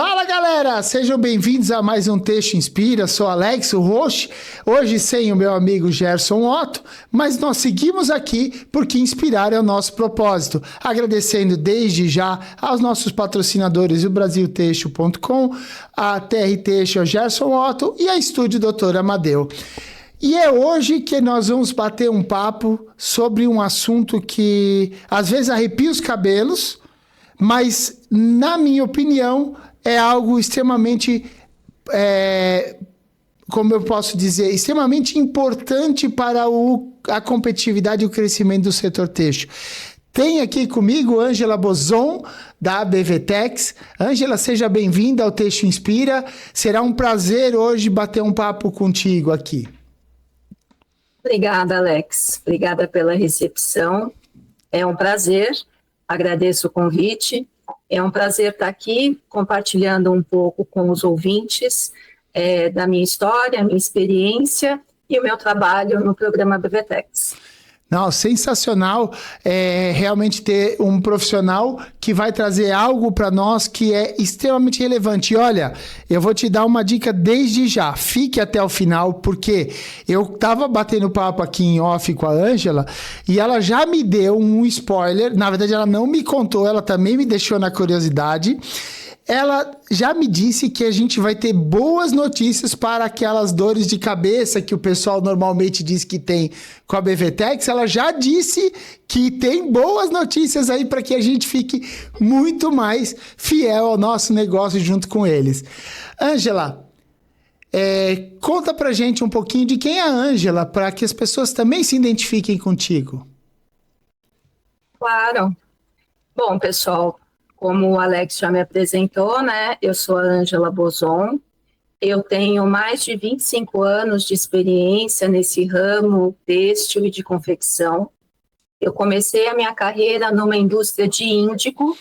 Fala galera, sejam bem-vindos a mais um Texto Inspira, sou Alex, o host, hoje sem o meu amigo Gerson Otto, mas nós seguimos aqui porque inspirar é o nosso propósito, agradecendo desde já aos nossos patrocinadores, o Brasiltexto.com, a TR Texto, o Gerson Otto e a Estúdio Dr. Amadeu. E é hoje que nós vamos bater um papo sobre um assunto que às vezes arrepia os cabelos, mas na minha opinião é algo extremamente, como eu posso dizer, extremamente importante para a competitividade e o crescimento do setor têxtil. Tem aqui comigo Ângela Bozon, da BVTEX. Ângela, seja bem-vinda ao Texto Inspira. Será um prazer hoje bater um papo contigo aqui. Obrigada, Alex. Obrigada pela recepção. É um prazer. Agradeço o convite. É um prazer estar aqui compartilhando um pouco com os ouvintes da minha história, minha experiência e o meu trabalho no programa BVTEX. Não, sensacional realmente ter um profissional que vai trazer algo para nós que é extremamente relevante. E olha, eu vou te dar uma dica desde já, fique até o final, porque eu estava batendo papo aqui em off com a Ângela e ela já me deu um spoiler, na verdade ela não me contou, ela também me deixou na curiosidade. Ela já me disse que a gente vai ter boas notícias para aquelas dores de cabeça que o pessoal normalmente diz que tem com a BVTEX. Ela já disse que tem boas notícias aí para que a gente fique muito mais fiel ao nosso negócio junto com eles. Ângela, conta pra gente um pouquinho de quem é a Ângela, para que as pessoas também se identifiquem contigo. Claro. Bom, pessoal, como o Alex já me apresentou, né? Eu sou a Ângela Bozon. Eu tenho mais de 25 anos de experiência nesse ramo têxtil e de confecção. Eu comecei a minha carreira numa indústria de índigo,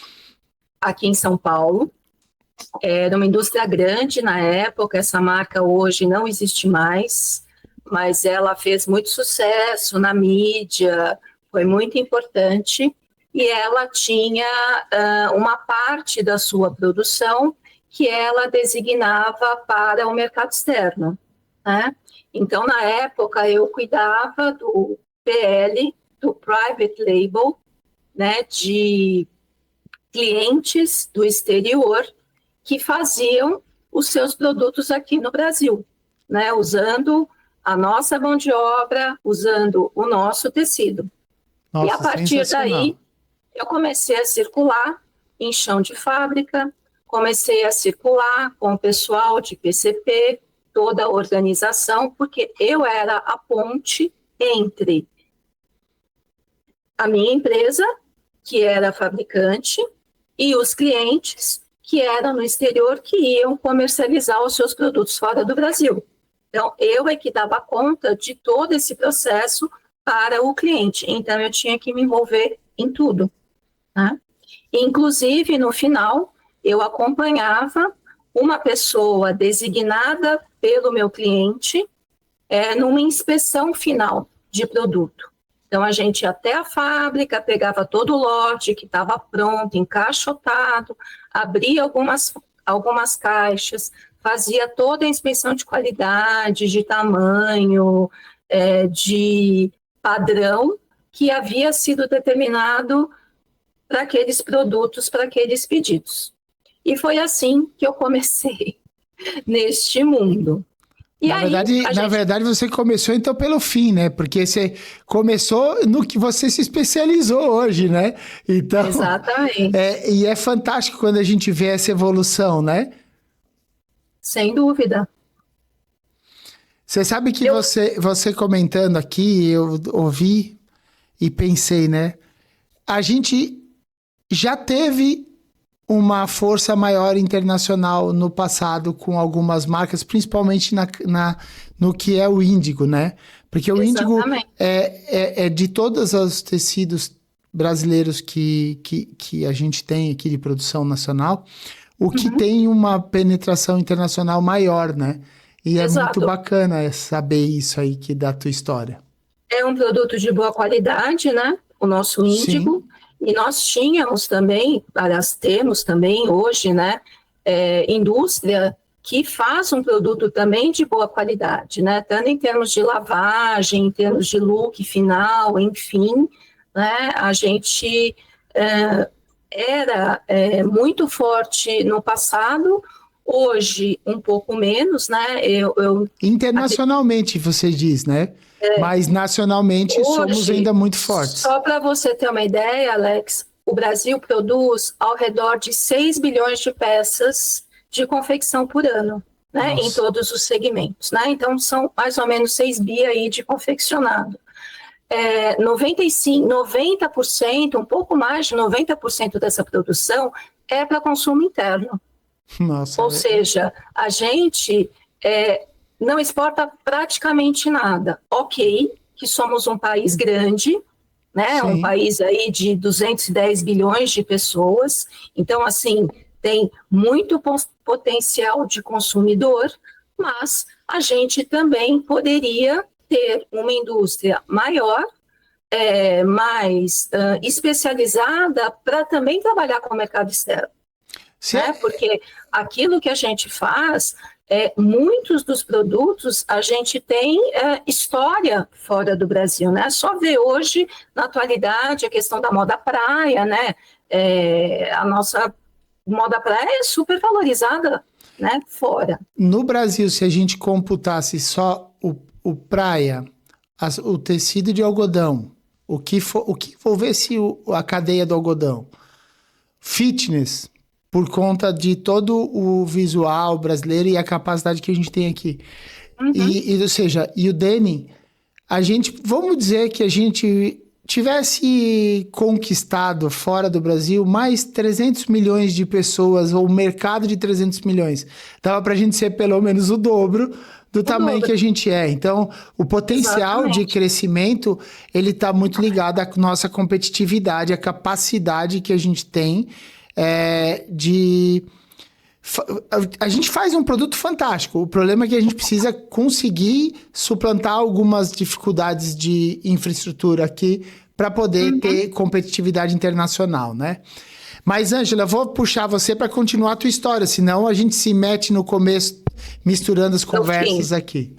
aqui em São Paulo. Era uma indústria grande na época, essa marca hoje não existe mais, mas ela fez muito sucesso na mídia, foi muito importante. E ela tinha uma parte da sua produção que ela designava para o mercado externo, né? Então, na época, eu cuidava do PL, do Private Label, né, de clientes do exterior que faziam os seus produtos aqui no Brasil, né, usando a nossa mão de obra, usando o nosso tecido. Nossa, e a partir daí, eu comecei a circular em chão de fábrica, comecei a circular com o pessoal de PCP, toda a organização, porque eu era a ponte entre a minha empresa, que era fabricante, e os clientes, que eram no exterior, que iam comercializar os seus produtos fora do Brasil. Então, eu é que dava conta de todo esse processo para o cliente. Então, eu tinha que me envolver em tudo. Né? Inclusive, no final, eu acompanhava uma pessoa designada pelo meu cliente numa inspeção final de produto. Então, a gente ia até a fábrica, pegava todo o lote que estava pronto, encaixotado, abria algumas caixas, fazia toda a inspeção de qualidade, de tamanho, de padrão que havia sido determinado para aqueles produtos, para aqueles pedidos. E foi assim que eu comecei neste mundo. E na verdade, você começou então pelo fim, né? Porque você começou no que você se especializou hoje, né? Então, exatamente. E é fantástico quando a gente vê essa evolução, né? Sem dúvida. Você sabe que você comentando aqui, eu ouvi e pensei, né? A gente já teve uma força maior internacional no passado com algumas marcas, principalmente no que é o índigo, né? Porque o índigo é de todos os tecidos brasileiros que a gente tem aqui de produção nacional, o que tem uma penetração internacional maior, né? E é muito bacana saber isso aí da tua história. É um produto de boa qualidade, né? O nosso índigo. Sim. E nós tínhamos também, aliás, temos também hoje, né, indústria que faz um produto também de boa qualidade, né? Tanto em termos de lavagem, em termos de look final, enfim, né? A gente era muito forte no passado, hoje um pouco menos, né? Internacionalmente, você diz, né? Mas nacionalmente hoje, somos ainda muito fortes. Só para você ter uma ideia, Alex, o Brasil produz ao redor de 6 bilhões de peças de confecção por ano, né? Em todos os segmentos, né? Então, são mais ou menos 6 bi aí de confeccionado. 90%, um pouco mais de 90% dessa produção é para consumo interno. Nossa, ou seja, a gente não exporta praticamente nada. Ok, que somos um país grande, né? Um país aí de 210 bilhões de pessoas, então, assim, tem muito potencial de consumidor, mas a gente também poderia ter uma indústria maior, mais especializada para também trabalhar com o mercado externo. Né? Porque aquilo que a gente faz, muitos dos produtos a gente tem história fora do Brasil, né? Só ver hoje, na atualidade, a questão da moda praia, né? A nossa moda praia é super valorizada, né? Fora. No Brasil, se a gente computasse só o praia, o tecido de algodão, o que envolvesse a cadeia do algodão, fitness, por conta de todo o visual brasileiro e a capacidade que a gente tem aqui. Ou seja, e o denim, vamos dizer que a gente tivesse conquistado fora do Brasil mais 300 milhões de pessoas, ou um mercado de 300 milhões. Dava pra gente ser pelo menos o dobro do tamanho que a gente é. Então, o potencial de crescimento, ele tá muito ligado à nossa competitividade, à capacidade que a gente tem a gente faz um produto fantástico. O problema é que a gente precisa conseguir suplantar algumas dificuldades de infraestrutura aqui para poder ter competitividade internacional, né? Mas, Ângela, vou puxar você para continuar a tua história, senão a gente se mete no começo misturando as conversas aqui.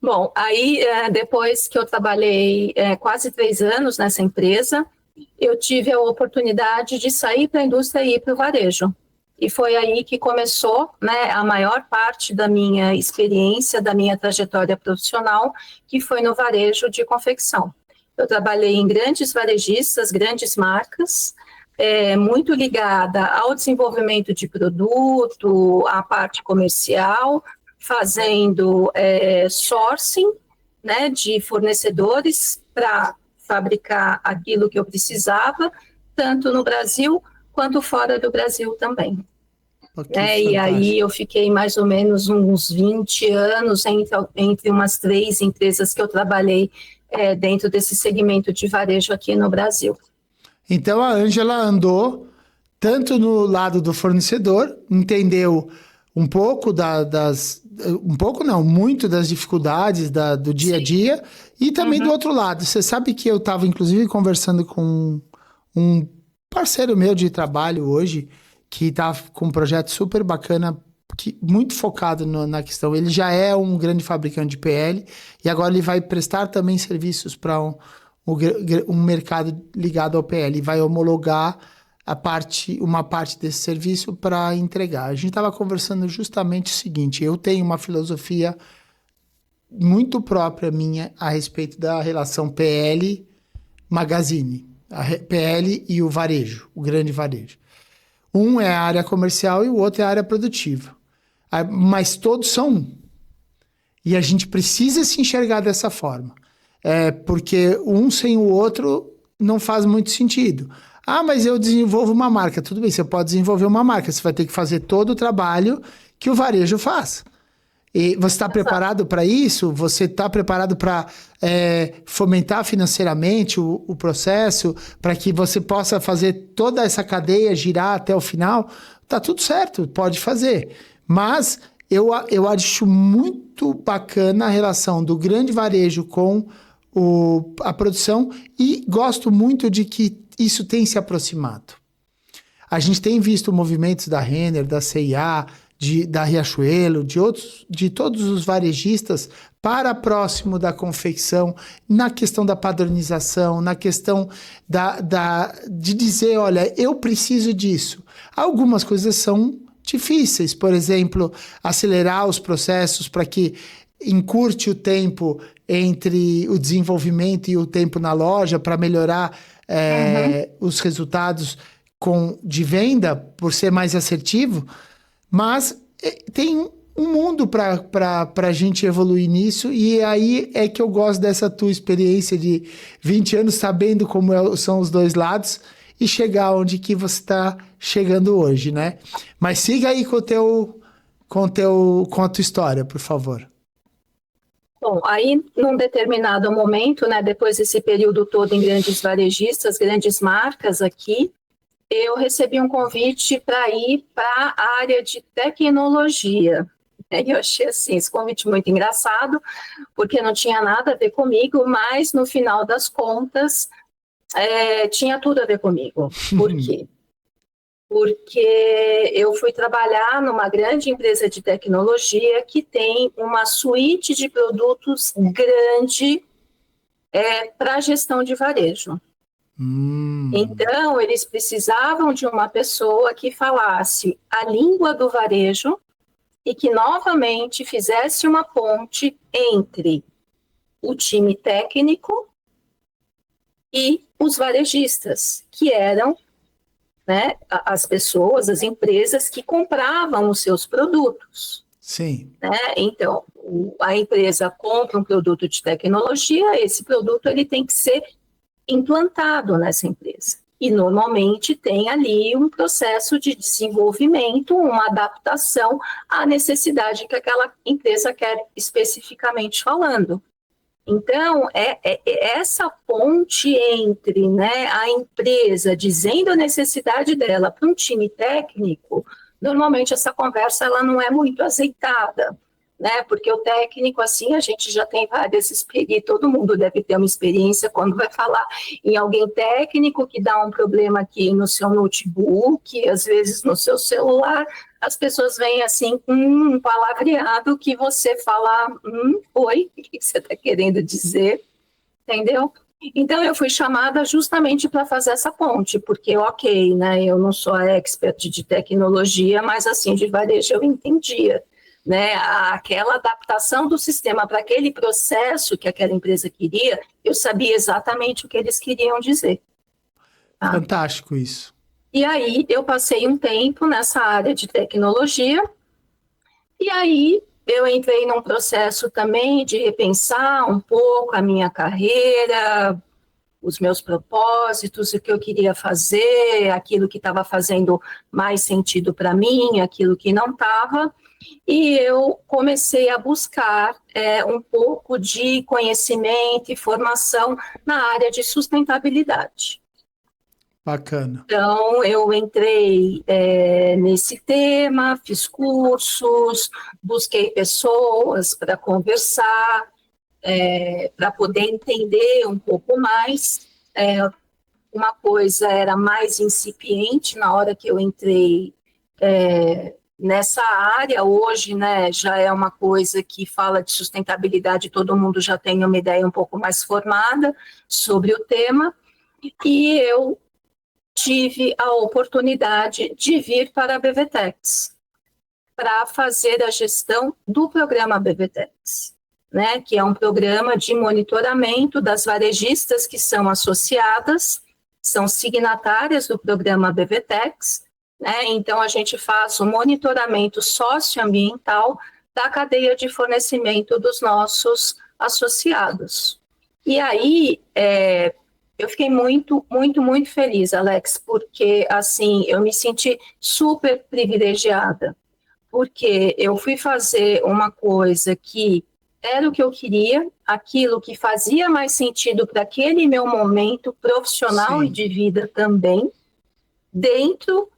Bom, aí depois que eu trabalhei quase 3 anos nessa empresa, eu tive a oportunidade de sair para a indústria e ir para o varejo. E foi aí que começou, né, a maior parte da minha experiência, da minha trajetória profissional, que foi no varejo de confecção. Eu trabalhei em grandes varejistas, grandes marcas, muito ligada ao desenvolvimento de produto, à parte comercial, fazendo sourcing, né, de fornecedores para fabricar aquilo que eu precisava, tanto no Brasil quanto fora do Brasil também. E aí eu fiquei mais ou menos uns 20 anos entre umas 3 empresas que eu trabalhei dentro desse segmento de varejo aqui no Brasil. Então a Ângela andou tanto no lado do fornecedor, entendeu um pouco muito das dificuldades do dia a dia, e também do outro lado. Você sabe que eu estava, inclusive, conversando com um parceiro meu de trabalho hoje, que está com um projeto super bacana, muito focado na questão. Ele já é um grande fabricante de PL, e agora ele vai prestar também serviços para um mercado ligado ao PL. E vai homologar uma parte desse serviço para entregar. A gente estava conversando justamente o seguinte: eu tenho uma filosofia muito própria minha a respeito da relação PL-Magazine, a PL e o varejo, o grande varejo. Um é a área comercial e o outro é a área produtiva. Mas todos são um. E a gente precisa se enxergar dessa forma. Porque um sem o outro não faz muito sentido. Ah, mas eu desenvolvo uma marca. Tudo bem, você pode desenvolver uma marca. Você vai ter que fazer todo o trabalho que o varejo faz. E você está preparado para isso? Você está preparado para fomentar financeiramente o processo, para que você possa fazer toda essa cadeia girar até o final? Tá tudo certo, pode fazer. Mas eu acho muito bacana a relação do grande varejo com a produção, e gosto muito de que isso tem se aproximado. A gente tem visto movimentos da Renner, da C&A, da Riachuelo, de todos os varejistas para próximo da confecção, na questão da padronização, na questão de dizer, olha, eu preciso disso. Algumas coisas são difíceis, por exemplo, acelerar os processos para que encurte o tempo entre o desenvolvimento e o tempo na loja para melhorar os resultados de venda, por ser mais assertivo, mas tem um mundo para a gente evoluir nisso, e aí é que eu gosto dessa tua experiência de 20 anos, sabendo como são os dois lados, e chegar onde que você está chegando hoje, né? Mas siga aí com a tua história, por favor. Bom, aí num determinado momento, né, depois desse período todo em grandes varejistas, grandes marcas aqui, eu recebi um convite para ir para a área de tecnologia. E eu achei assim, esse convite muito engraçado, porque não tinha nada a ver comigo, mas no final das contas, tinha tudo a ver comigo. Por quê? Porque eu fui trabalhar numa grande empresa de tecnologia que tem uma suíte de produtos grande para a gestão de varejo. Então, eles precisavam de uma pessoa que falasse a língua do varejo e que, novamente, fizesse uma ponte entre o time técnico e os varejistas, que eram, né, as pessoas, as empresas que compravam os seus produtos. Sim. Né? Então, a empresa compra um produto de tecnologia, esse produto ele tem que ser implantado nessa empresa. E, normalmente, tem ali um processo de desenvolvimento, uma adaptação à necessidade que aquela empresa quer especificamente falando. Então, essa ponte entre, né, a empresa dizendo a necessidade dela para um time técnico, normalmente essa conversa ela não é muito azeitada, né? Porque o técnico, assim, a gente já tem várias experiências, todo mundo deve ter uma experiência quando vai falar em alguém técnico que dá um problema aqui no seu notebook, às vezes no seu celular, as pessoas vêm assim com um palavreado que você fala, oi, o que você está querendo dizer? Entendeu? Então, eu fui chamada justamente para fazer essa ponte, porque, ok, né, eu não sou expert de tecnologia, mas, assim, de varejo eu entendia, né, aquela adaptação do sistema para aquele processo que aquela empresa queria, eu sabia exatamente o que eles queriam dizer. Tá? Fantástico isso. E aí, eu passei um tempo nessa área de tecnologia, e aí eu entrei num processo também de repensar um pouco a minha carreira, os meus propósitos, o que eu queria fazer, aquilo que estava fazendo mais sentido para mim, aquilo que não estava, e eu comecei a buscar um pouco de conhecimento e formação na área de sustentabilidade. Bacana. Então, eu entrei nesse tema, fiz cursos, busquei pessoas para conversar, para poder entender um pouco mais. Uma coisa era mais incipiente na hora que eu entrei nessa área. Hoje, né, já é uma coisa que fala de sustentabilidade, todo mundo já tem uma ideia um pouco mais formada sobre o tema, e eu tive a oportunidade de vir para a BVTEX, para fazer a gestão do programa BVTEX, né, que é um programa de monitoramento das varejistas que são associadas, são signatárias do programa BVTEX, né, então a gente faz o monitoramento socioambiental da cadeia de fornecimento dos nossos associados. E aí, eu fiquei muito, muito, muito feliz, Alex, porque, assim, eu me senti super privilegiada, porque eu fui fazer uma coisa que era o que eu queria, aquilo que fazia mais sentido para aquele meu momento profissional. Sim. E de vida também, dentro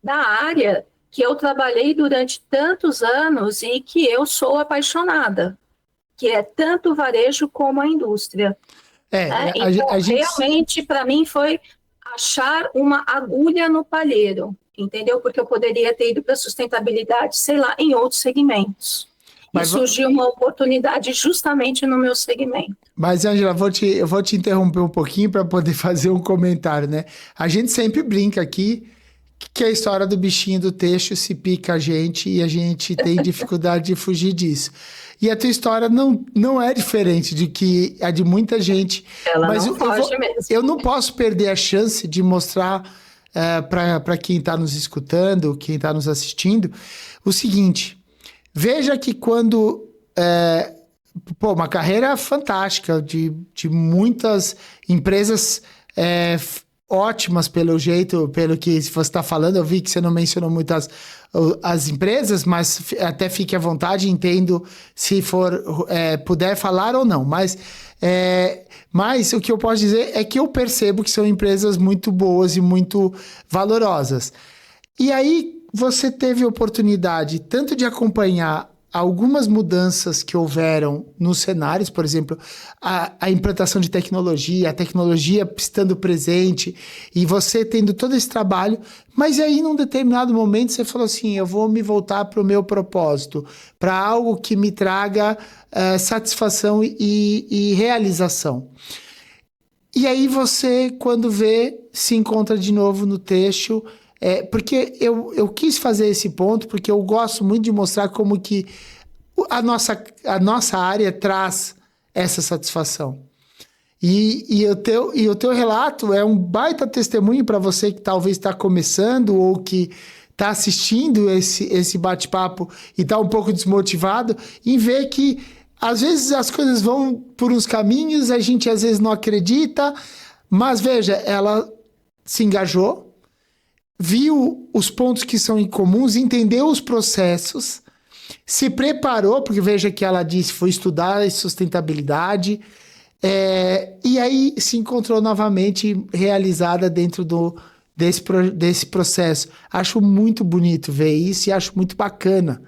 da área que eu trabalhei durante tantos anos e que eu sou apaixonada, que é tanto o varejo como a indústria. Então, realmente, para mim, foi achar uma agulha no palheiro, entendeu? Porque eu poderia ter ido para sustentabilidade, sei lá, em outros segmentos. Mas surgiu uma oportunidade justamente no meu segmento. Mas, Ângela, eu vou te interromper um pouquinho para poder fazer um comentário, né? A gente sempre brinca aqui que a história do bichinho do texto se pica a gente e a gente tem dificuldade de fugir disso. E a tua história não é diferente de que a de muita gente. Ela mas não foge mesmo. Eu não posso perder a chance de mostrar para quem está nos escutando, quem está nos assistindo, o seguinte. Veja que quando... uma carreira fantástica de muitas empresas ótimas pelo jeito, pelo que você está falando. Eu vi que você não mencionou muito as empresas, mas até fique à vontade, entendo se puder falar ou não. Mas o que eu posso dizer é que eu percebo que são empresas muito boas e muito valorosas. E aí você teve a oportunidade tanto de acompanhar algumas mudanças que houveram nos cenários, por exemplo, a implantação de tecnologia, a tecnologia estando presente e você tendo todo esse trabalho, mas aí num determinado momento você falou assim, eu vou me voltar para o meu propósito, para algo que me traga satisfação e realização. E aí você, quando vê, se encontra de novo no texto. Porque eu quis fazer esse ponto, porque eu gosto muito de mostrar como que a nossa área traz essa satisfação. E o teu relato é um baita testemunho para você que talvez está começando ou que está assistindo esse bate-papo e está um pouco desmotivado, em ver que às vezes as coisas vão por uns caminhos, a gente às vezes não acredita, mas veja, ela se engajou, viu os pontos que são incomuns, entendeu os processos, se preparou, porque veja que ela disse, foi estudar sustentabilidade, e aí se encontrou novamente realizada dentro desse processo. Acho muito bonito ver isso e acho muito bacana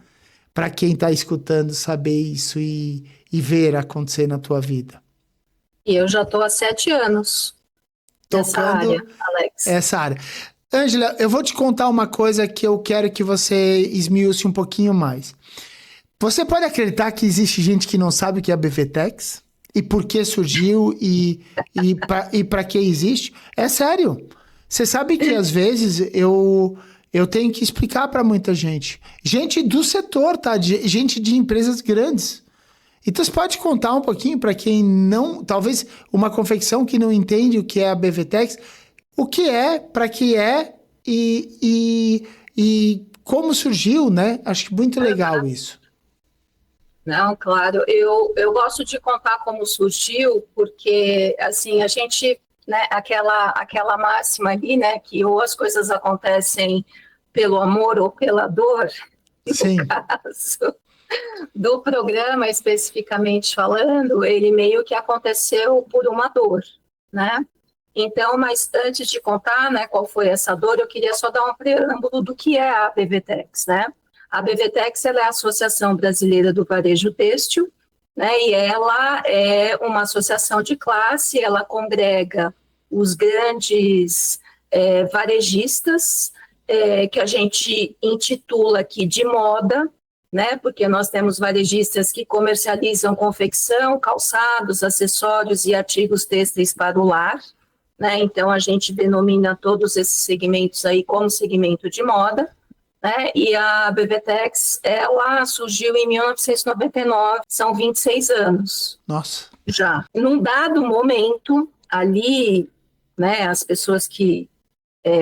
para quem está escutando saber isso e ver acontecer na tua vida. E eu já estou há 7 anos nessa área, Alex. Essa área. Ângela, eu vou te contar uma coisa que eu quero que você esmiúce um pouquinho mais. Você pode acreditar que existe gente que não sabe o que é a BVTEX? E por que surgiu e para que existe? É sério. Você sabe que às vezes eu tenho que explicar para muita gente. Gente do setor, tá? Gente de empresas grandes. Então você pode contar um pouquinho para quem não... Talvez uma confecção que não entende o que é a BVTEX... O que é, para que é e como surgiu, né? Acho muito legal isso. Não, claro. Eu gosto de contar como surgiu, porque, assim, a gente, né, aquela máxima ali, né, que ou as coisas acontecem pelo amor ou pela dor, Sim. No caso do programa especificamente falando, ele meio que aconteceu por uma dor, né? Então, mas antes de contar, né, qual foi essa dor, eu queria só dar um preâmbulo do que é a BVTEX, né? A BVTEX, ela é a Associação Brasileira do Varejo Têxtil, né, e ela é uma associação de classe, ela congrega os grandes varejistas, que a gente intitula aqui de moda, né, porque nós temos varejistas que comercializam confecção, calçados, acessórios e artigos têxteis para o lar, né? Então, a gente denomina todos esses segmentos aí como segmento de moda, né? E a BVTEX, ela surgiu em 1999, são 26 anos. Nossa. Já. Num dado momento, ali, né, as pessoas que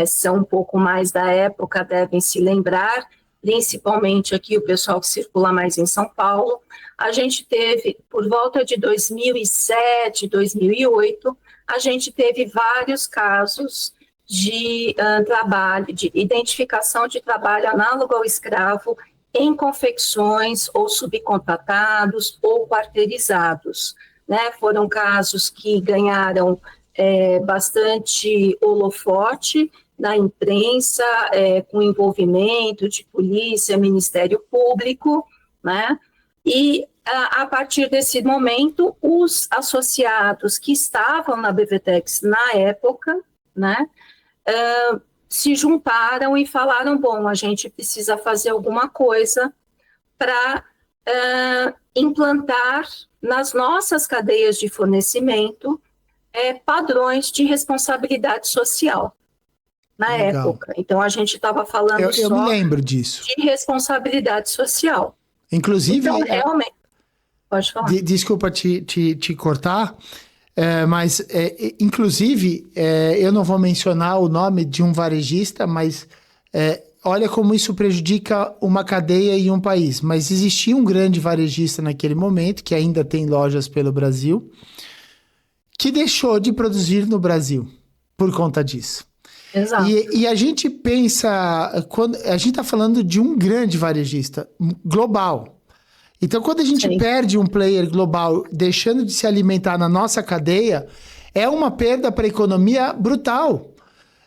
são um pouco mais da época devem se lembrar, principalmente aqui o pessoal que circula mais em São Paulo, a gente teve, por volta de 2007, 2008, a gente teve vários casos de trabalho, de identificação de trabalho análogo ao escravo em confecções ou subcontratados ou quarteirizados, né? Foram casos que ganharam bastante holofote na imprensa, com envolvimento de polícia, Ministério Público, né? E a partir desse momento, os associados que estavam na BVTEX na época, né, se juntaram e falaram, bom, a gente precisa fazer alguma coisa para implantar nas nossas cadeias de fornecimento padrões de responsabilidade social na Legal. época. Então, a gente estava falando Eu só me lembro disso. de responsabilidade social. Inclusive, Então, realmente... Pode falar. Desculpa te cortar, mas, inclusive, eu não vou mencionar o nome de um varejista, mas olha como isso prejudica uma cadeia e um país. Mas existia um grande varejista naquele momento, que ainda tem lojas pelo Brasil, que deixou de produzir no Brasil por conta disso. Exato. E a gente pensa, quando a gente está falando de um grande varejista global. Então, quando a gente perde um player global deixando de se alimentar na nossa cadeia, é uma perda para a economia brutal.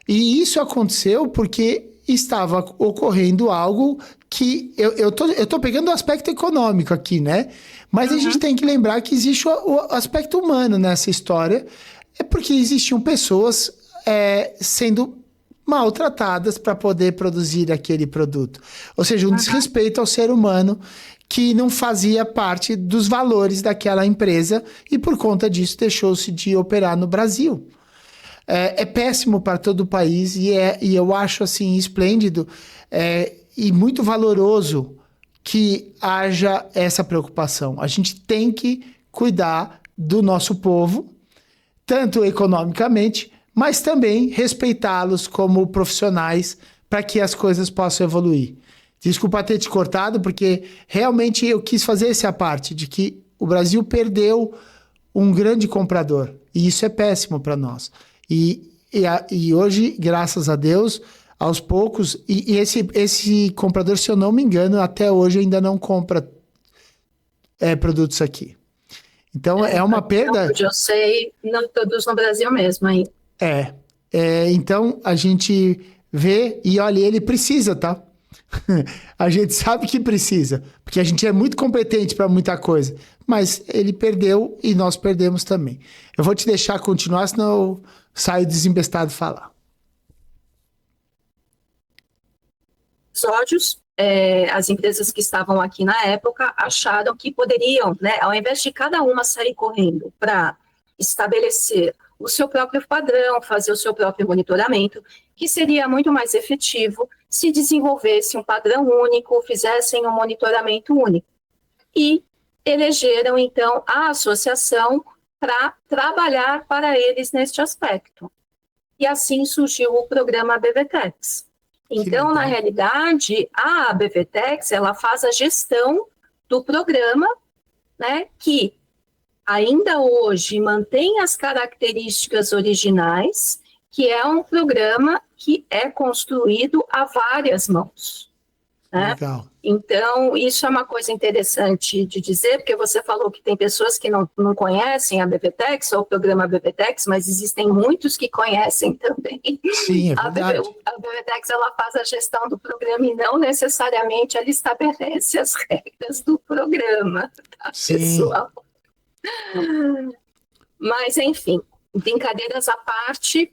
E isso aconteceu porque estava ocorrendo algo que... Eu tô pegando o aspecto econômico aqui, né? Mas a gente tem que lembrar que existe o aspecto humano nessa história. É porque existiam pessoas sendo maltratadas para poder produzir aquele produto. Ou seja, um desrespeito ao ser humano que não fazia parte dos valores daquela empresa e por conta disso deixou-se de operar no Brasil. É péssimo para todo o país e eu acho assim esplêndido e muito valoroso que haja essa preocupação. A gente tem que cuidar do nosso povo, tanto economicamente, mas também respeitá-los como profissionais para que as coisas possam evoluir. Desculpa ter te cortado, porque realmente eu quis fazer essa parte de que o Brasil perdeu um grande comprador. E isso é péssimo para nós. E hoje, graças a Deus, aos poucos... E esse comprador, se eu não me engano, até hoje ainda não compra produtos aqui. Então, é uma perda... Eu sei, não produz no Brasil mesmo ainda. Então, a gente vê e olha, ele precisa, tá? A gente sabe que precisa, porque a gente é muito competente para muita coisa, mas ele perdeu e nós perdemos também. Eu vou te deixar continuar, senão eu saio desembestado falar. Episódios, as empresas que estavam aqui na época acharam que poderiam, né, ao invés de cada uma sair correndo para estabelecer o seu próprio padrão, fazer o seu próprio monitoramento, que seria muito mais efetivo se desenvolvesse um padrão único, fizessem um monitoramento único. E elegeram, então, a associação para trabalhar para eles neste aspecto. E assim surgiu o programa BVTEX. Então, na realidade, a BVTEX, ela faz a gestão do programa, né, que ainda hoje mantém as características originais, que é um programa que é construído a várias mãos. Né? Legal. Então, isso é uma coisa interessante de dizer, porque você falou que tem pessoas que não conhecem a BVTEX ou o programa BVTEX, mas existem muitos que conhecem também. Sim, é verdade. A BVTEX, ela faz a gestão do programa e não necessariamente ela estabelece as regras do programa, tá, pessoal? Mas, enfim, brincadeiras à parte,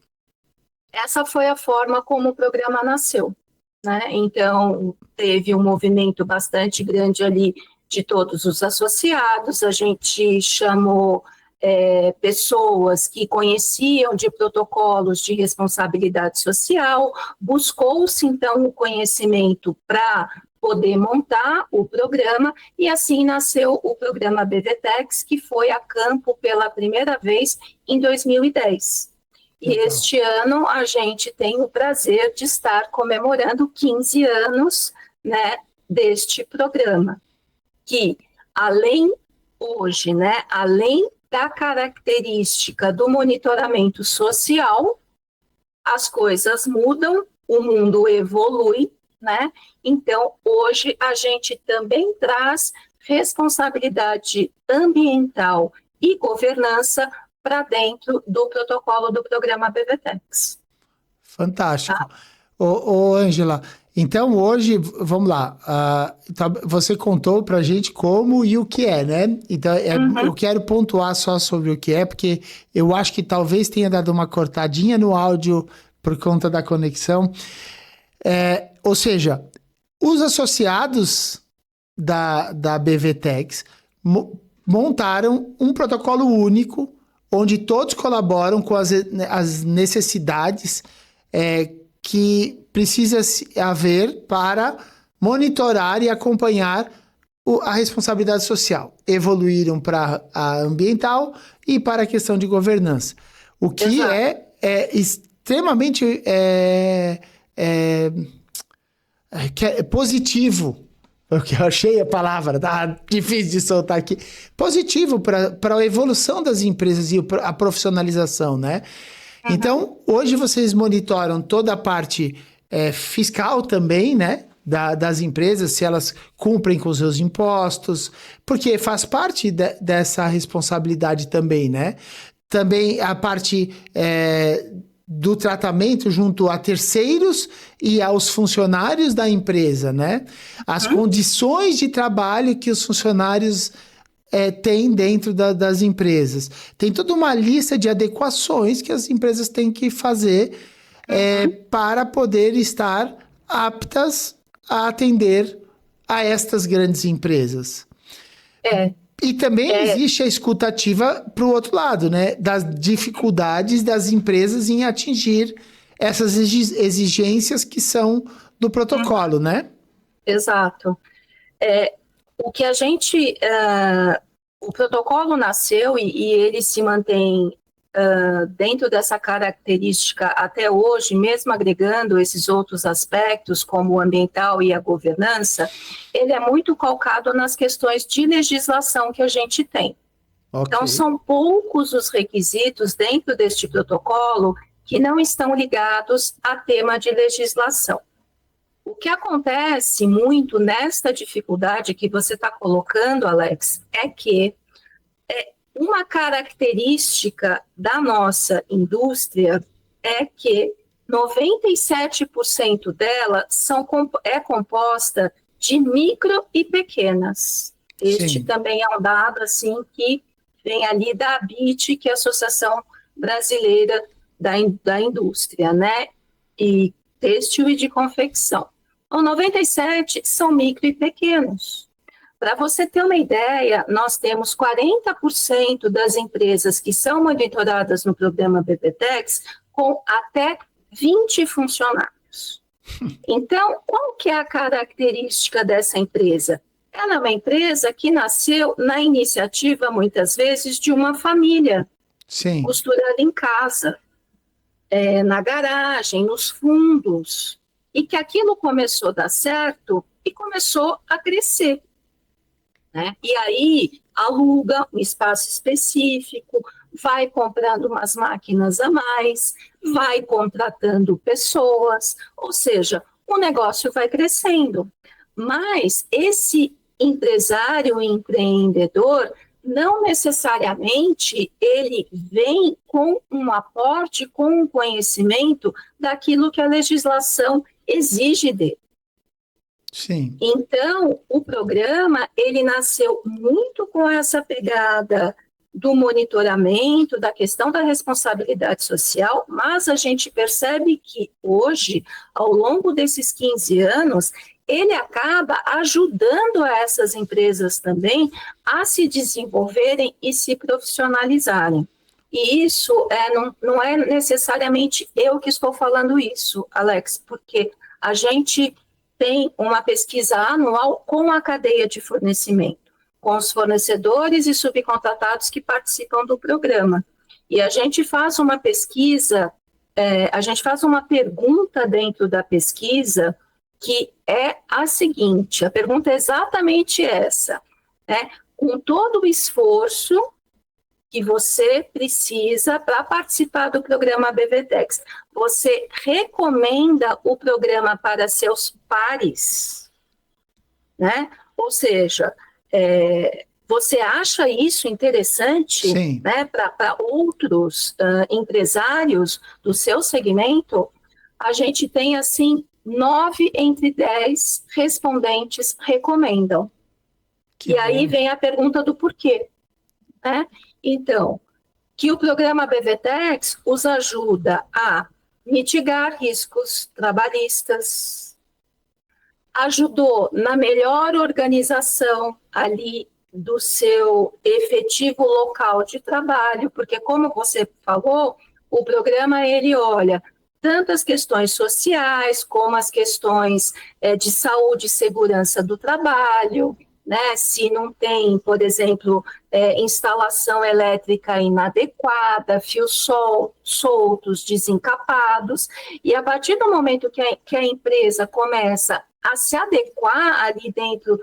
essa foi a forma como o programa nasceu, né? Então, teve um movimento bastante grande ali de todos os associados, a gente chamou pessoas que conheciam de protocolos de responsabilidade social, buscou-se, então, o conhecimento para poder montar o programa, e assim nasceu o programa BVTEX, que foi a campo pela primeira vez em 2010. E este ano a gente tem o prazer de estar comemorando 15 anos, né, deste programa, que além da característica do monitoramento social, as coisas mudam, o mundo evolui, né? Então, hoje a gente também traz responsabilidade ambiental e governança para dentro do protocolo do programa BVTEX. Fantástico. Ângela, então hoje, vamos lá, você contou para a gente como e o que é, né? Então, eu quero pontuar só sobre o que é, porque eu acho que talvez tenha dado uma cortadinha no áudio por conta da conexão. Ou seja, os associados da BVTEX montaram um protocolo único, onde todos colaboram com as necessidades que precisa haver para monitorar e acompanhar a responsabilidade social. Evoluíram para a ambiental e para a questão de governança. O que é extremamente positivo. Porque eu achei a palavra, tá difícil de soltar aqui. Positivo para a evolução das empresas e a profissionalização, né? Uhum. Então, hoje vocês monitoram toda a parte fiscal também, né? Das empresas, se elas cumprem com os seus impostos, porque faz parte dessa responsabilidade também, né? Também a parte do tratamento junto a terceiros e aos funcionários da empresa, né? As condições de trabalho que os funcionários têm dentro das empresas. Tem toda uma lista de adequações que as empresas têm que fazer para poder estar aptas a atender a estas grandes empresas. E também existe a escutativa para o outro lado, né? Das dificuldades das empresas em atingir essas exigências que são do protocolo, né? Exato. O que a gente... o protocolo nasceu e ele se mantém dentro dessa característica até hoje, mesmo agregando esses outros aspectos, como o ambiental e a governança, ele é muito calcado nas questões de legislação que a gente tem. Okay. Então, são poucos os requisitos dentro deste protocolo que não estão ligados a tema de legislação. O que acontece muito nesta dificuldade que você está colocando, Alex, é que uma característica da nossa indústria é que 97% dela é composta de micro e pequenas. Este também é um dado assim, que vem ali da ABIT, que é a Associação Brasileira da Indústria, né? E têxtil e de confecção. Então, 97% são micro e pequenos. Para você ter uma ideia, nós temos 40% das empresas que são monitoradas no programa BVTEX com até 20 funcionários. Então, qual que é a característica dessa empresa? Ela é uma empresa que nasceu na iniciativa, muitas vezes, de uma família. Sim. Costurando em casa, na garagem, nos fundos. E que aquilo começou a dar certo e começou a crescer. Né? E aí aluga um espaço específico, vai comprando umas máquinas a mais, vai contratando pessoas, ou seja, o negócio vai crescendo. Mas esse empresário empreendedor, não necessariamente ele vem com um aporte, com um conhecimento daquilo que a legislação exige dele. Sim. Então, o programa, ele nasceu muito com essa pegada do monitoramento, da questão da responsabilidade social, mas a gente percebe que hoje, ao longo desses 15 anos, ele acaba ajudando essas empresas também a se desenvolverem e se profissionalizarem. E isso não é necessariamente eu que estou falando isso, Alex, porque a gente tem uma pesquisa anual com a cadeia de fornecimento, com os fornecedores e subcontratados que participam do programa. E a gente faz uma pesquisa, a gente faz uma pergunta dentro da pesquisa, que é a seguinte, a pergunta é exatamente essa, né? Com todo o esforço que você precisa para participar do programa BVTEX, você recomenda o programa para seus pares, né? Ou seja, você acha isso interessante, né, para outros empresários do seu segmento? A gente tem, assim, 9 entre 10 respondentes recomendam. E aí vem a pergunta do porquê, né? Então, que o programa BVTEX os ajuda a mitigar riscos trabalhistas, ajudou na melhor organização ali do seu efetivo local de trabalho, porque como você falou, o programa ele olha tanto as questões sociais como as questões de saúde e segurança do trabalho, né? Se não tem, por exemplo, instalação elétrica inadequada, fios soltos, desencapados, e a partir do momento que a empresa começa a se adequar ali dentro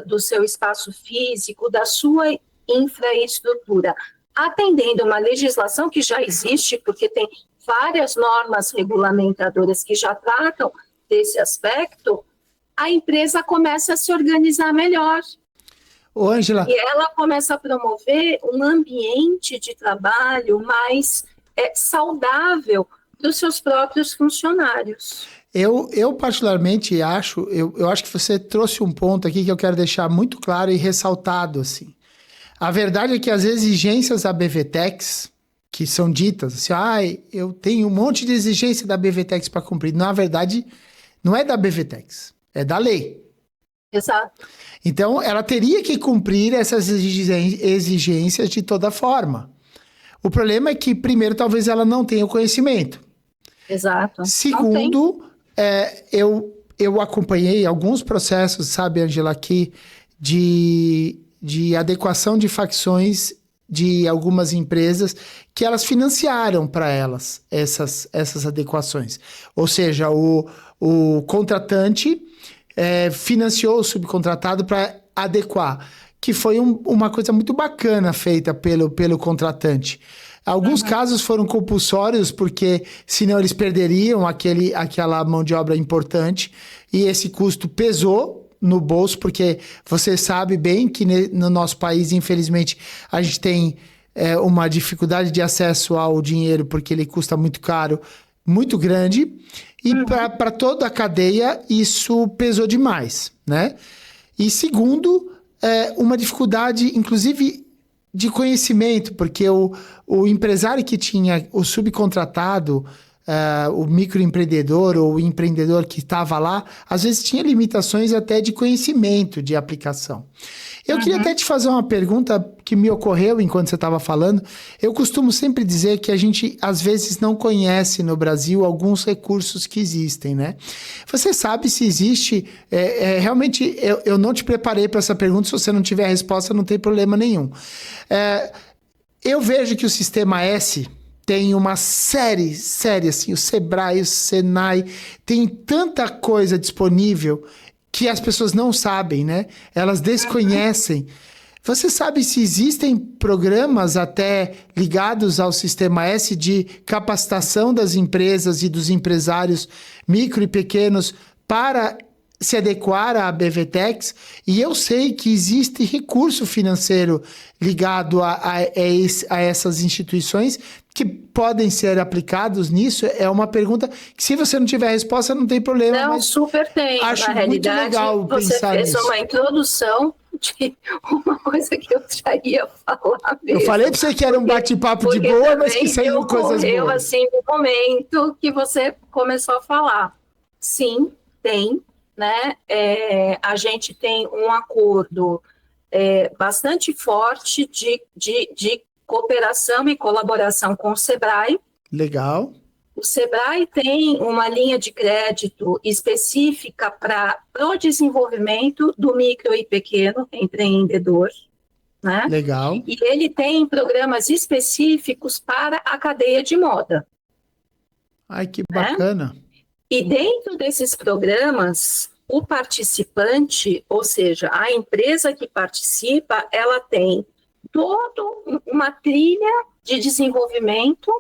do seu espaço físico, da sua infraestrutura, atendendo uma legislação que já existe, porque tem várias normas regulamentadoras que já tratam desse aspecto, a empresa começa a se organizar melhor. Ô, Ângela. E ela começa a promover um ambiente de trabalho mais saudável dos seus próprios funcionários. Eu particularmente acho, eu acho que você trouxe um ponto aqui que eu quero deixar muito claro e ressaltado, assim. A verdade é que as exigências da BVTEX, que são ditas assim, eu tenho um monte de exigência da BVTEX para cumprir. Na verdade, não é da BVTEX, é da lei. Exato. Então, ela teria que cumprir essas exigências de toda forma. O problema é que, primeiro, talvez ela não tenha o conhecimento. Exato. Segundo, eu acompanhei alguns processos, sabe, Ângela, aqui de adequação de facções de algumas empresas que elas financiaram para elas essas adequações. Ou seja, o contratante financiou o subcontratado para adequar, que foi uma coisa muito bacana feita pelo contratante. Alguns casos foram compulsórios, porque senão eles perderiam aquela mão de obra importante, e esse custo pesou no bolso, porque você sabe bem que no nosso país, infelizmente, a gente tem uma dificuldade de acesso ao dinheiro, porque ele custa muito caro, muito grande, e para toda a cadeia isso pesou demais, né? E segundo, uma dificuldade, inclusive, de conhecimento, porque o empresário que tinha o subcontratado, o microempreendedor ou o empreendedor que estava lá, às vezes tinha limitações até de conhecimento de aplicação. Eu queria até te fazer uma pergunta que me ocorreu enquanto você estava falando. Eu costumo sempre dizer que a gente, às vezes, não conhece no Brasil alguns recursos que existem, né? Você sabe se existe... realmente, eu não te preparei para essa pergunta. Se você não tiver a resposta, não tem problema nenhum. Eu vejo que o Sistema S tem uma série, assim, o Sebrae, o Senai, tem tanta coisa disponível que as pessoas não sabem, né? Elas desconhecem. Você sabe se existem programas até ligados ao Sistema S de capacitação das empresas e dos empresários micro e pequenos para se adequar à BVTEX? E eu sei que existe recurso financeiro ligado a essas instituições que podem ser aplicados nisso. É uma pergunta que, se você não tiver resposta, não tem problema. Não, mas super tem. acho Na muito realidade, legal você pensar fez nisso. uma introdução de uma coisa que eu já ia falar mesmo. Eu falei para você que era um bate-papo de boa, mas que saiu coisas boas. Assim, no momento que você começou a falar. Sim, tem, né? A gente tem um acordo bastante forte de cooperação e colaboração com o Sebrae. Legal. O Sebrae tem uma linha de crédito específica para o desenvolvimento do micro e pequeno empreendedor, né? Legal. E ele tem programas específicos para a cadeia de moda. Ai, que bacana. Né? E dentro desses programas, o participante, ou seja, a empresa que participa, ela tem toda uma trilha de desenvolvimento,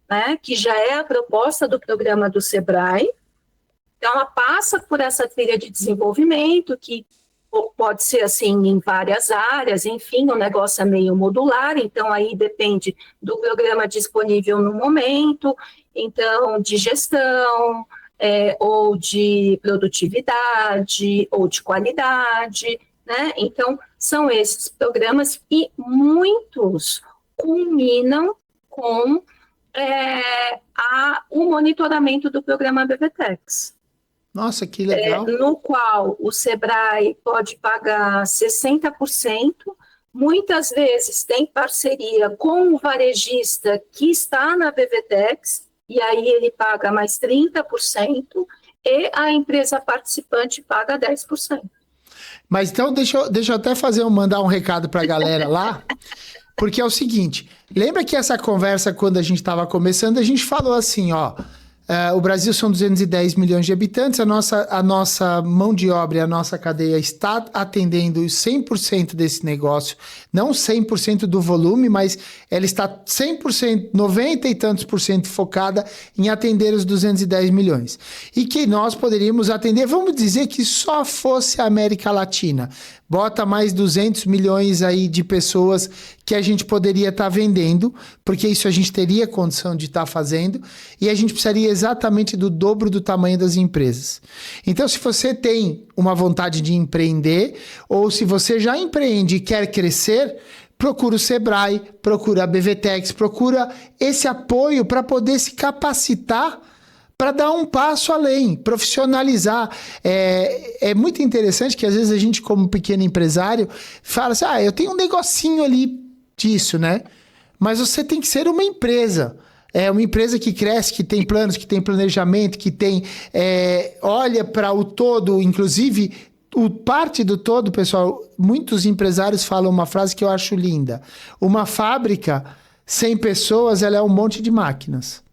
né, que já é a proposta do programa do Sebrae. Então, ela passa por essa trilha de desenvolvimento, que pode ser assim em várias áreas, enfim, o negócio é meio modular, então aí depende do programa disponível no momento, então de gestão, ou de produtividade, ou de qualidade, né? Então, são esses programas, e muitos culminam com o monitoramento do programa BVTEX. Nossa, que legal. No qual o Sebrae pode pagar 60%, muitas vezes tem parceria com o varejista que está na BVTEX, e aí ele paga mais 30%, e a empresa participante paga 10%. Mas então, deixa eu até mandar um recado para a galera lá, porque é o seguinte, lembra que essa conversa, quando a gente estava começando, a gente falou assim, ó, o Brasil são 210 milhões de habitantes, a nossa mão de obra e a nossa cadeia está atendendo 100% desse negócio, não 100% do volume, mas ela está 100%, 90 e tantos por cento focada em atender os 210 milhões. E que nós poderíamos atender, vamos dizer que só fosse a América Latina. Bota mais 200 milhões aí de pessoas que a gente poderia estar vendendo, porque isso a gente teria condição de estar fazendo, e a gente precisaria exatamente do dobro do tamanho das empresas. Então, se você tem uma vontade de empreender, ou se você já empreende e quer crescer, procura o Sebrae, procura a BVTEX, procura esse apoio para poder se capacitar para dar um passo além, profissionalizar. É muito interessante que às vezes a gente, como pequeno empresário, fala assim, eu tenho um negocinho ali disso, né? Mas você tem que ser uma empresa. É uma empresa que cresce, que tem planos, que tem planejamento, que tem... olha para o todo, inclusive... parte do todo, pessoal, muitos empresários falam uma frase que eu acho linda. Uma fábrica sem pessoas, ela é um monte de máquinas.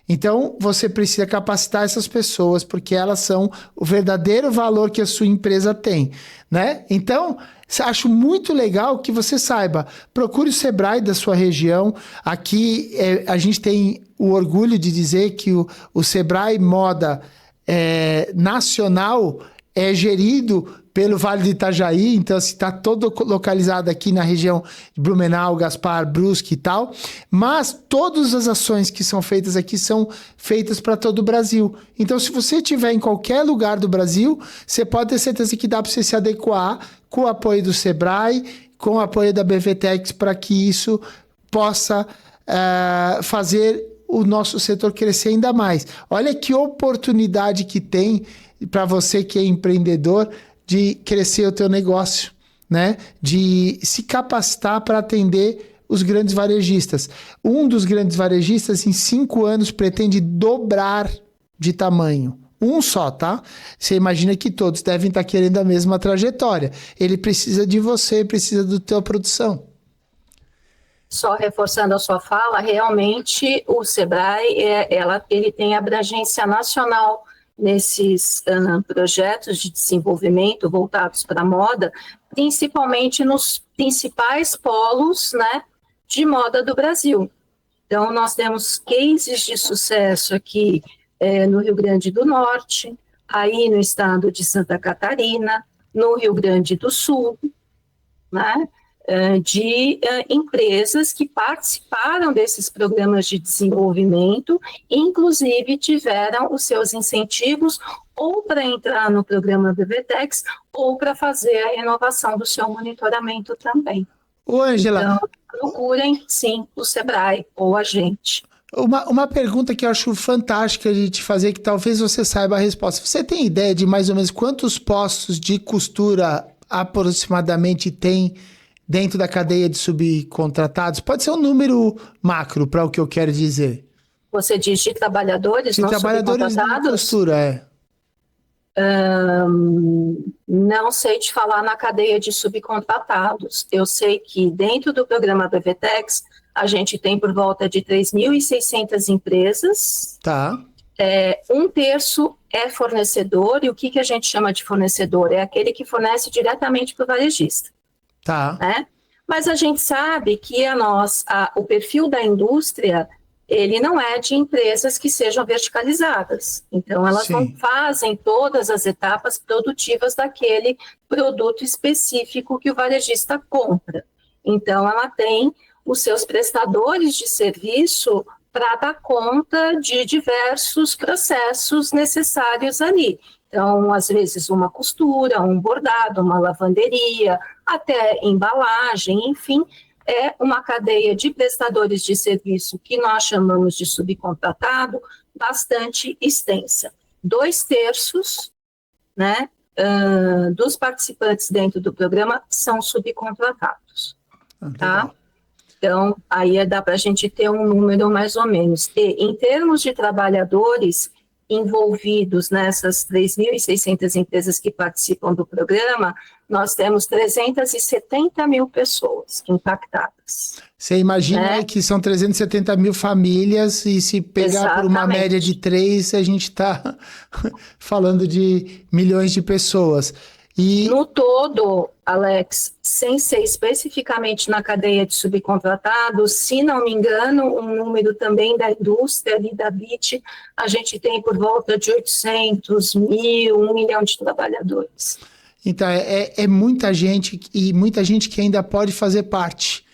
Então, você precisa capacitar essas pessoas, porque elas são o verdadeiro valor que a sua empresa tem, né? Então, acho muito legal que você saiba, procure o Sebrae da sua região. Aqui, a gente tem o orgulho de dizer que o Sebrae Moda nacional é gerido pelo Vale do Itajaí, então está todo localizado aqui na região de Blumenau, Gaspar, Brusque e tal, mas todas as ações que são feitas aqui são feitas para todo o Brasil. Então, se você estiver em qualquer lugar do Brasil, você pode ter certeza que dá para você se adequar com o apoio do Sebrae, com o apoio da BVTEX, para que isso possa fazer o nosso setor crescer ainda mais. Olha que oportunidade que tem para você que é empreendedor de crescer o teu negócio, né? De se capacitar para atender os grandes varejistas. Um dos grandes varejistas, em 5 anos, pretende dobrar de tamanho. Um só, tá? Você imagina que todos devem estar querendo a mesma trajetória. Ele precisa de você, precisa da tua produção. Só reforçando a sua fala, realmente o Sebrae, ele tem abrangência nacional nesses projetos de desenvolvimento voltados para a moda, principalmente nos principais polos, né, de moda do Brasil. Então, nós temos cases de sucesso aqui no Rio Grande do Norte, aí no estado de Santa Catarina, no Rio Grande do Sul, né, de empresas que participaram desses programas de desenvolvimento, inclusive tiveram os seus incentivos ou para entrar no programa BVTEX ou para fazer a renovação do seu monitoramento também. Ô, Ângela, então, procurem, sim, o Sebrae ou a gente. Uma pergunta que eu acho fantástica de te fazer, que talvez você saiba a resposta. Você tem ideia de mais ou menos quantos postos de costura aproximadamente tem dentro da cadeia de subcontratados? Pode ser um número macro para o que eu quero dizer. Você diz de trabalhadores não subcontratados? De costura, não sei te falar na cadeia de subcontratados. Eu sei que dentro do programa BVTEX, a gente tem por volta de 3.600 empresas. Tá. 1/3 é fornecedor, e o que a gente chama de fornecedor? É aquele que fornece diretamente para o varejista. Tá. Né? Mas a gente sabe que o perfil da indústria, ele não é de empresas que sejam verticalizadas. Então, elas Sim. não fazem todas as etapas produtivas daquele produto específico que o varejista compra. Então, ela tem os seus prestadores de serviço para dar conta de diversos processos necessários ali. Então, às vezes, uma costura, um bordado, uma lavanderia, até embalagem, enfim, é uma cadeia de prestadores de serviço que nós chamamos de subcontratado, bastante extensa. 2/3, né, dos participantes dentro do programa são subcontratados, tá? Então, aí dá para a gente ter um número mais ou menos. E, em termos de trabalhadores envolvidos nessas 3.600 empresas que participam do programa, nós temos 370 mil pessoas impactadas. Você imagina, né, que são 370 mil famílias, e se pegar por uma média de 3, a gente está falando de milhões de pessoas. E... No todo, Alex, sem ser especificamente na cadeia de subcontratados, se não me engano, um número também da indústria ali da BIT, a gente tem por volta de 800 mil, 1 milhão de trabalhadores. Então, é muita gente, e muita gente que ainda pode fazer parte.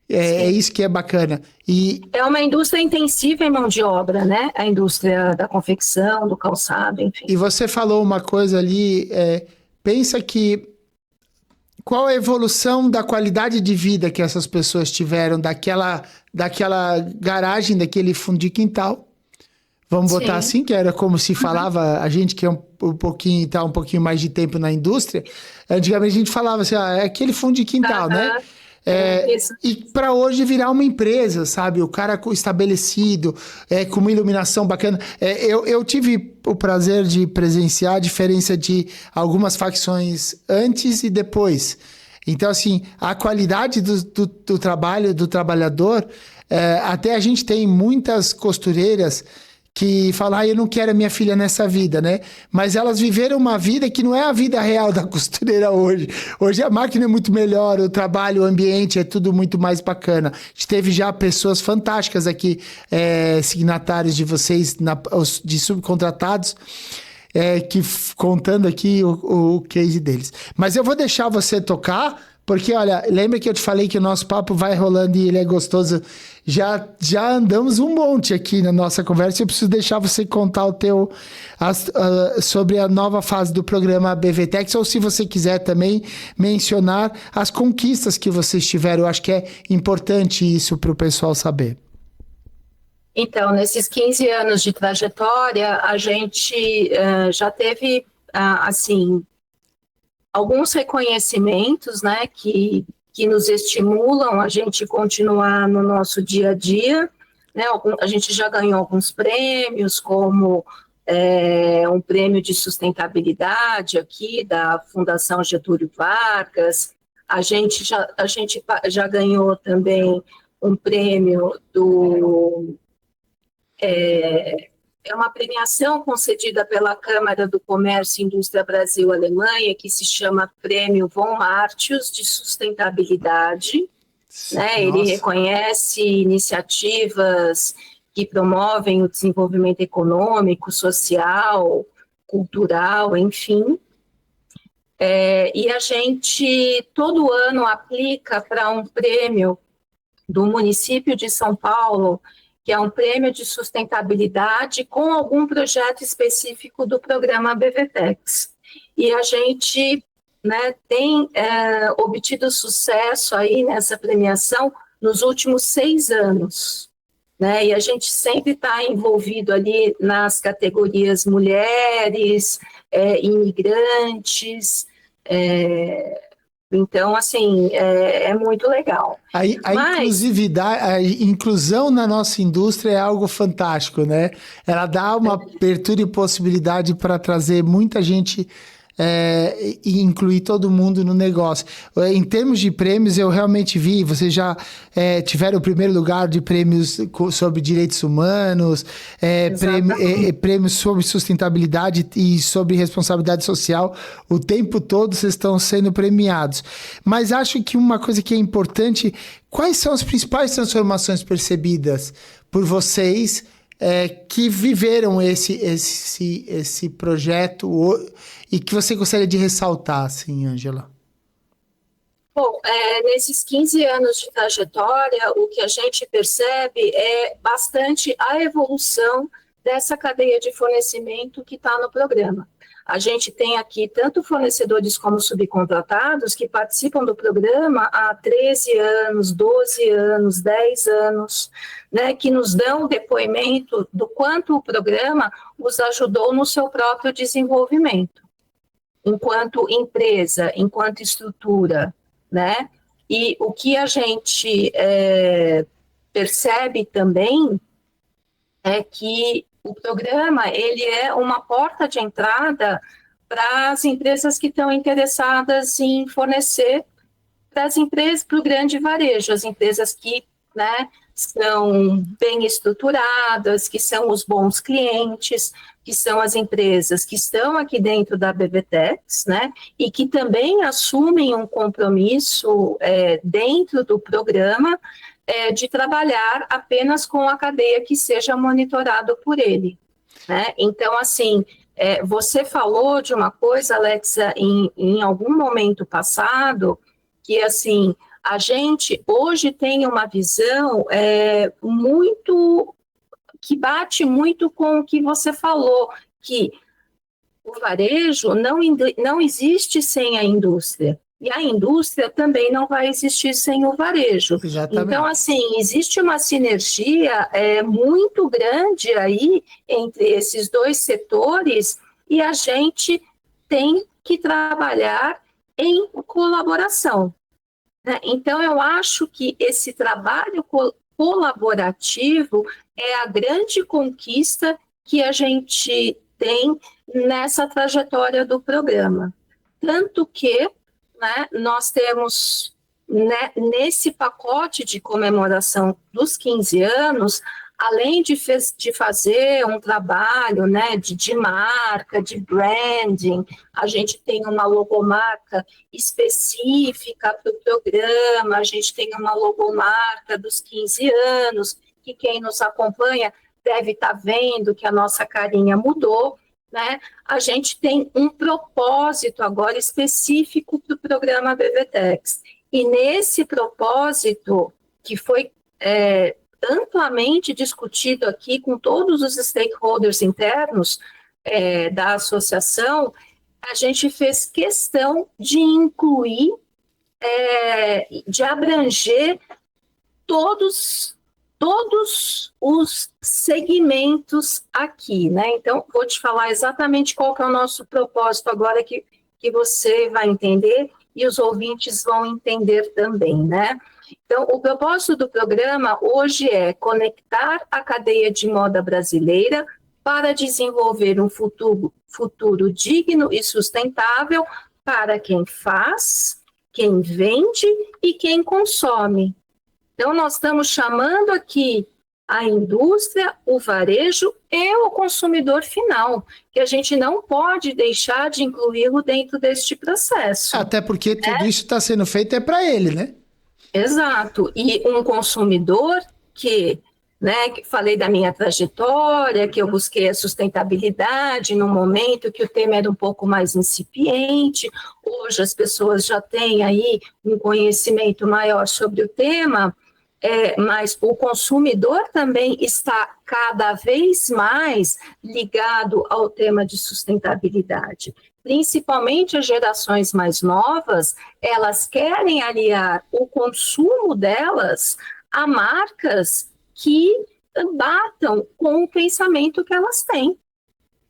É isso que é bacana. E... É uma indústria intensiva em mão de obra, né? A indústria da confecção, do calçado, enfim. E você falou uma coisa ali... Pensa que qual a evolução da qualidade de vida que essas pessoas tiveram daquela garagem, daquele fundo de quintal. Vamos botar assim, que era como se falava, a gente que é um pouquinho mais de tempo na indústria, antigamente a gente falava assim, é aquele fundo de quintal, né? E para hoje virar uma empresa, sabe? O cara estabelecido, com uma iluminação bacana. Eu tive o prazer de presenciar a diferença de algumas facções antes e depois. Então, assim, a qualidade do trabalho do trabalhador, até a gente tem muitas costureiras que falam, eu não quero a minha filha nessa vida, né? Mas elas viveram uma vida que não é a vida real da costureira hoje. Hoje a máquina é muito melhor, o trabalho, o ambiente é tudo muito mais bacana. A gente teve já pessoas fantásticas aqui, signatários de vocês, de subcontratados, que contando aqui o case deles. Mas eu vou deixar você tocar, porque, olha, lembra que eu te falei que o nosso papo vai rolando e ele é gostoso. Já andamos um monte aqui na nossa conversa. Eu preciso deixar você contar sobre a nova fase do programa BVTEX, ou se você quiser também mencionar as conquistas que vocês tiveram. Eu acho que é importante isso para o pessoal saber. Então, nesses 15 anos de trajetória, a gente já teve, assim, alguns reconhecimentos, né, que nos estimulam a gente continuar no nosso dia a dia, né? A gente já ganhou alguns prêmios, como um prêmio de sustentabilidade aqui da Fundação Getúlio Vargas. A gente já ganhou também um prêmio é uma premiação concedida pela Câmara do Comércio e Indústria Brasil-Alemanha, que se chama Prêmio Von Martius de Sustentabilidade. Né? Ele reconhece iniciativas que promovem o desenvolvimento econômico, social, cultural, enfim. E a gente, todo ano, aplica para um prêmio do município de São Paulo, que é um prêmio de sustentabilidade com algum projeto específico do programa BVTEX. E a gente, né, tem obtido sucesso aí nessa premiação nos últimos 6 anos. Né, e a gente sempre está envolvido ali nas categorias mulheres, imigrantes, então, assim, é muito legal. A inclusão na nossa indústria é algo fantástico, né? Ela dá uma abertura e possibilidade para trazer muita gente e incluir todo mundo no negócio. Em termos de prêmios, eu realmente vi, vocês já tiveram o primeiro lugar de prêmios sobre direitos humanos, prêmios sobre sustentabilidade e sobre responsabilidade social. O tempo todo vocês estão sendo premiados. Mas acho que uma coisa que é importante, quais são as principais transformações percebidas por vocês que viveram esse projeto e que você gostaria de ressaltar, assim, Ângela? Bom, nesses 15 anos de trajetória, o que a gente percebe é bastante a evolução dessa cadeia de fornecimento que está no programa. A gente tem aqui tanto fornecedores como subcontratados que participam do programa há 13 anos, 12 anos, 10 anos, né, que nos dão depoimento do quanto o programa os ajudou no seu próprio desenvolvimento, enquanto empresa, enquanto estrutura, né? E o que a gente percebe também é que o programa ele é uma porta de entrada para as empresas que estão interessadas em fornecer para as empresas, para o grande varejo, as empresas que, né, são bem estruturadas, que são os bons clientes, que são as empresas que estão aqui dentro da BBTEX, né, e que também assumem um compromisso dentro do programa de trabalhar apenas com a cadeia que seja monitorado por ele, né? Então, assim, você falou de uma coisa, Alexa, em algum momento passado, que, assim, a gente hoje tem uma visão muito, que bate muito com o que você falou, que o varejo não existe sem a indústria. E a indústria também não vai existir sem o varejo. Exatamente. Então, assim, existe uma sinergia muito grande aí entre esses dois setores e a gente tem que trabalhar em colaboração, né? Então, eu acho que esse trabalho colaborativo é a grande conquista que a gente tem nessa trajetória do programa. Tanto que, né, nós temos, né, nesse pacote de comemoração dos 15 anos, além de fazer um trabalho, né, de marca, de branding, a gente tem uma logomarca específica para o programa, a gente tem uma logomarca dos 15 anos, que quem nos acompanha deve estar vendo que a nossa carinha mudou, né? A gente tem um propósito agora específico para o programa BBTEX. E nesse propósito, que foi amplamente discutido aqui com todos os stakeholders internos da associação, a gente fez questão de incluir, de abranger todos os segmentos aqui, né? Então, vou te falar exatamente qual que é o nosso propósito agora que você vai entender e os ouvintes vão entender também, né? Então, o propósito do programa hoje é conectar a cadeia de moda brasileira para desenvolver um futuro digno e sustentável para quem faz, quem vende e quem consome. Então, nós estamos chamando aqui a indústria, o varejo e o consumidor final, que a gente não pode deixar de incluí-lo dentro deste processo. Até porque tudo isso está sendo feito para ele, né? Exato. E um consumidor que, né, que falei da minha trajetória, que eu busquei a sustentabilidade no momento que o tema era um pouco mais incipiente, hoje as pessoas já têm aí um conhecimento maior sobre o tema, mas o consumidor também está cada vez mais ligado ao tema de sustentabilidade. Principalmente as gerações mais novas, elas querem aliar o consumo delas a marcas que batam com o pensamento que elas têm.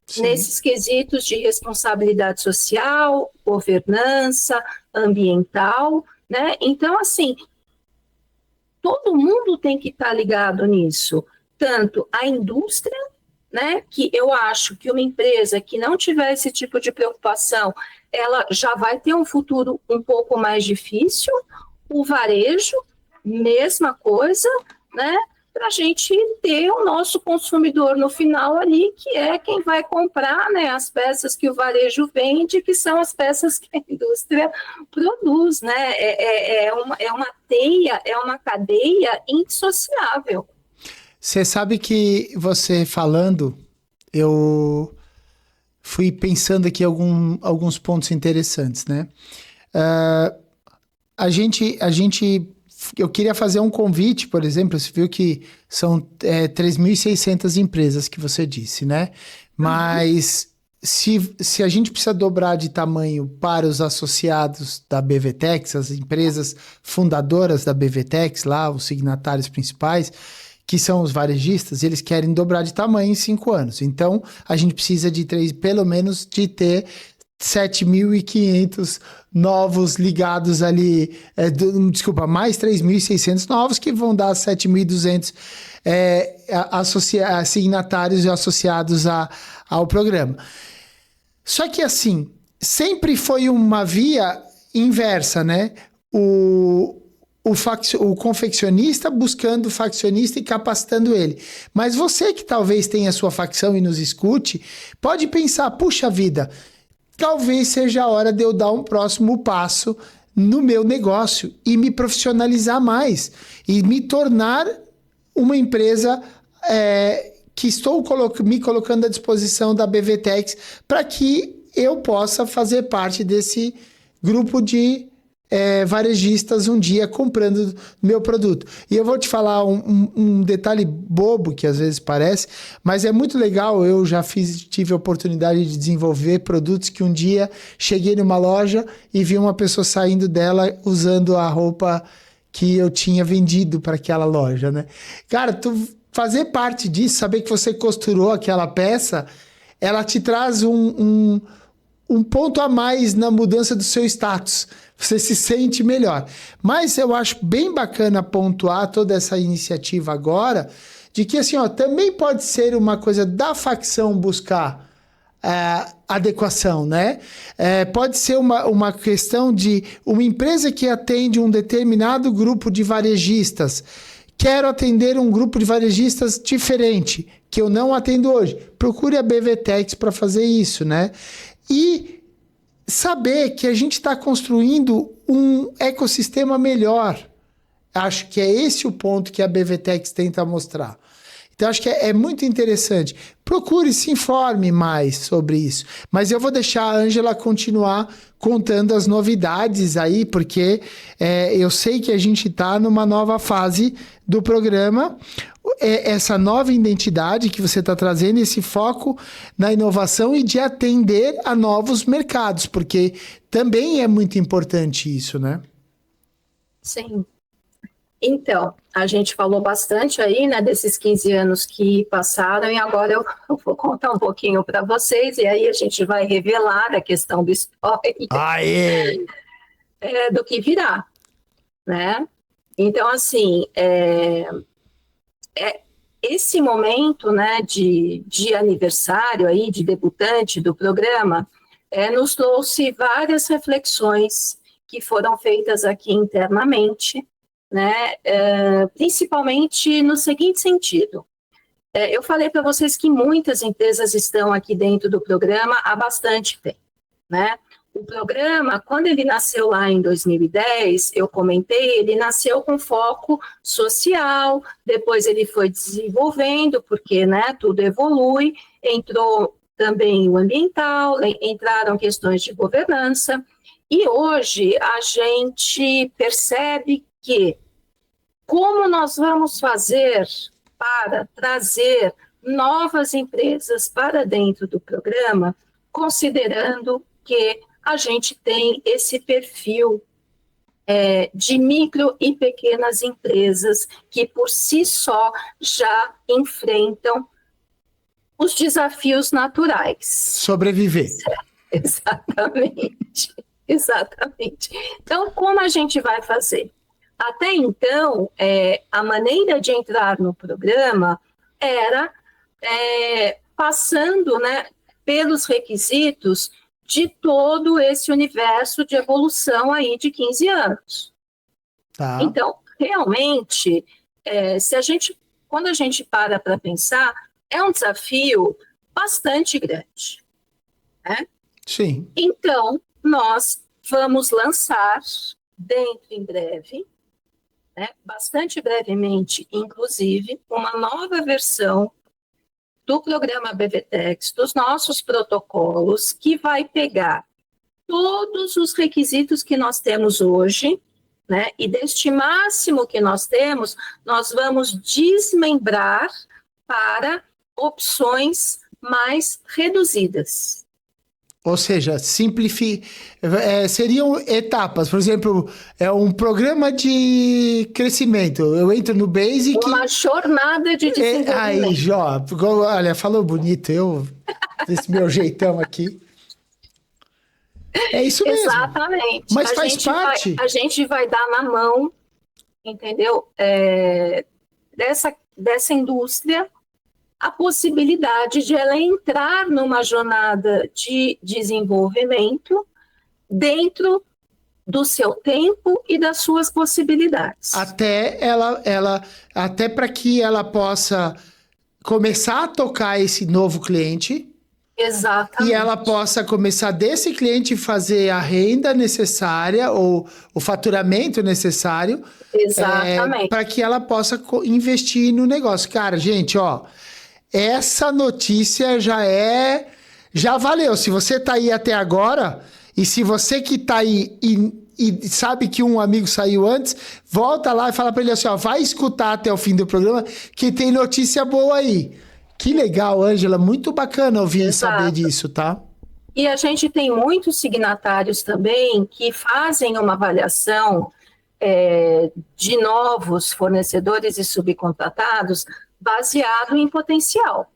Sim. Nesses quesitos de responsabilidade social, governança, ambiental, né? Então, assim, todo mundo tem que estar ligado nisso, tanto a indústria, né, que eu acho que uma empresa que não tiver esse tipo de preocupação, ela já vai ter um futuro um pouco mais difícil, o varejo, mesma coisa, né, para a gente ter o nosso consumidor no final ali, que é quem vai comprar, né, as peças que o varejo vende, que são as peças que a indústria produz, né, é uma teia, é uma cadeia indissociável. Você sabe que você falando, eu fui pensando aqui alguns pontos interessantes, né? Eu queria fazer um convite, por exemplo, você viu que são 3.600 empresas que você disse, né? Mas se a gente precisa dobrar de tamanho para os associados da BVTEX, as empresas fundadoras da BVTEX, lá, os signatários principais, que são os varejistas, eles querem dobrar de tamanho em 5 anos. Então, a gente precisa pelo menos de ter 7.500 novos ligados ali, mais 3.600 novos, que vão dar 7.200 signatários e associados ao programa. Só que assim, sempre foi uma via inversa, né? O confeccionista buscando o faccionista e capacitando ele. Mas você que talvez tenha a sua facção e nos escute, pode pensar, puxa vida, talvez seja a hora de eu dar um próximo passo no meu negócio e me profissionalizar mais e me tornar uma empresa que estou me colocando à disposição da BVTEX para que eu possa fazer parte desse grupo de varejistas um dia comprando meu produto. E eu vou te falar um detalhe bobo que às vezes parece, mas é muito legal. Eu já tive a oportunidade de desenvolver produtos que um dia cheguei numa loja e vi uma pessoa saindo dela usando a roupa que eu tinha vendido para aquela loja, né? Cara, tu fazer parte disso, saber que você costurou aquela peça, ela te traz um ponto a mais na mudança do seu status. Você se sente melhor. Mas eu acho bem bacana pontuar toda essa iniciativa agora, de que assim, também pode ser uma coisa da facção buscar adequação, né? Pode ser uma questão de uma empresa que atende um determinado grupo de varejistas. Quero atender um grupo de varejistas diferente, que eu não atendo hoje. Procure a BVTEX para fazer isso, né? E saber que a gente está construindo um ecossistema melhor. Acho que é esse o ponto que a BVTEX tenta mostrar. Então, acho que é muito interessante. Procure, se informe mais sobre isso. Mas eu vou deixar a Ângela continuar contando as novidades aí, porque eu sei que a gente está numa nova fase do programa. Essa nova identidade que você está trazendo, esse foco na inovação e de atender a novos mercados, porque também é muito importante isso, né? Sim. Então, a gente falou bastante aí, né, desses 15 anos que passaram, e agora eu vou contar um pouquinho para vocês, e aí a gente vai revelar a questão do spoiler do que virá, né? Então, assim, esse momento, né, de aniversário aí, de debutante do programa, nos trouxe várias reflexões que foram feitas aqui internamente, né, principalmente no seguinte sentido. Eu falei para vocês que muitas empresas estão aqui dentro do programa há bastante tempo, né? O programa, quando ele nasceu lá em 2010, eu comentei, ele nasceu com foco social, depois ele foi desenvolvendo, porque, né, tudo evolui, entrou também o ambiental, entraram questões de governança, e hoje a gente percebe que como nós vamos fazer para trazer novas empresas para dentro do programa, considerando que a gente tem esse perfil de micro e pequenas empresas que, por si só, já enfrentam os desafios naturais. Sobreviver. Exatamente, exatamente. Então, como a gente vai fazer? Até então, a maneira de entrar no programa era passando, né, pelos requisitos de todo esse universo de evolução aí de 15 anos. Tá. Então, realmente, quando a gente para pensar, é um desafio bastante grande, né? Sim. Então, nós vamos lançar dentro em breve, né, bastante brevemente, inclusive, uma nova versão do programa BVTEX, dos nossos protocolos, que vai pegar todos os requisitos que nós temos hoje, né, e deste máximo que nós temos, nós vamos desmembrar para opções mais reduzidas. Ou seja, seriam etapas. Por exemplo, é um programa de crescimento. Eu entro no Basic. Uma jornada de desenvolvimento. Aí, Jó, olha, falou bonito, desse meu jeitão aqui. É isso mesmo. Exatamente. Mas faz parte. A gente vai dar na mão, entendeu? Dessa indústria a possibilidade de ela entrar numa jornada de desenvolvimento dentro do seu tempo e das suas possibilidades. Até para que ela possa começar a tocar esse novo cliente. Exatamente. E ela possa começar desse cliente fazer a renda necessária ou o faturamento necessário. Exatamente. Para que ela possa investir no negócio. Cara, gente, ó, essa notícia já valeu. Se você tá aí até agora, e se você que tá aí e sabe que um amigo saiu antes, volta lá e fala para ele assim, ó, vai escutar até o fim do programa, que tem notícia boa aí. Que legal, Ângela, muito bacana ouvir e saber disso, tá? E a gente tem muitos signatários também que fazem uma avaliação de novos fornecedores e subcontratados baseado em potencial.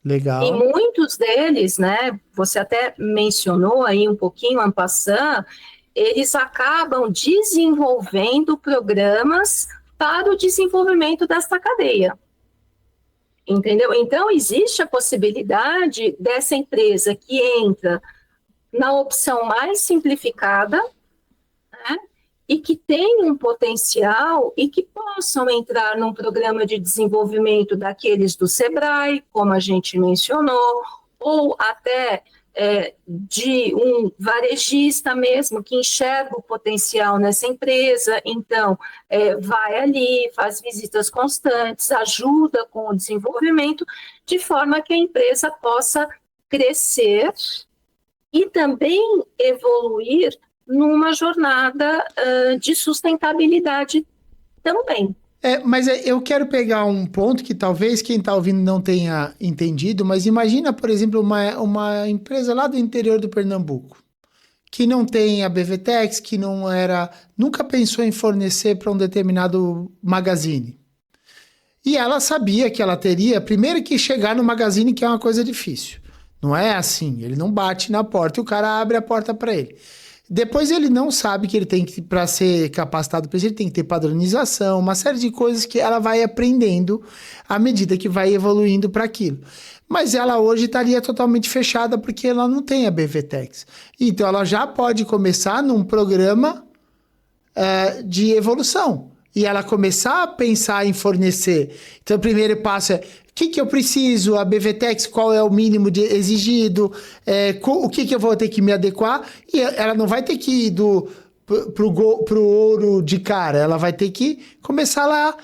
Legal. E muitos deles, né, você até mencionou aí um pouquinho, en passant, eles acabam desenvolvendo programas para o desenvolvimento desta cadeia. Entendeu? Então, existe a possibilidade dessa empresa que entra na opção mais simplificada, né, e que tem um potencial e que possam entrar num programa de desenvolvimento daqueles do Sebrae, como a gente mencionou, ou até de um varejista mesmo que enxerga o potencial nessa empresa, então vai ali, faz visitas constantes, ajuda com o desenvolvimento, de forma que a empresa possa crescer e também evoluir numa jornada de sustentabilidade também. Mas eu quero pegar um ponto que talvez quem está ouvindo não tenha entendido, mas imagina, por exemplo, uma empresa lá do interior do Pernambuco, que não tem a BVTEX, que nunca pensou em fornecer para um determinado magazine. E ela sabia que ela teria, primeiro que chegar no magazine, que é uma coisa difícil. Não é assim, ele não bate na porta e o cara abre a porta para ele. Depois ele não sabe que ele tem que, para ser capacitado para isso, ele tem que ter padronização, uma série de coisas que ela vai aprendendo à medida que vai evoluindo para aquilo. Mas ela hoje estaria totalmente fechada porque ela não tem a BVTEX. Então ela já pode começar num programa de evolução. E ela começar a pensar em fornecer. Então o primeiro passo é: o que eu preciso? A BVTEX, qual é o mínimo exigido? O que eu vou ter que me adequar? E ela não vai ter que ir pro ouro de cara. Ela vai ter que começar lá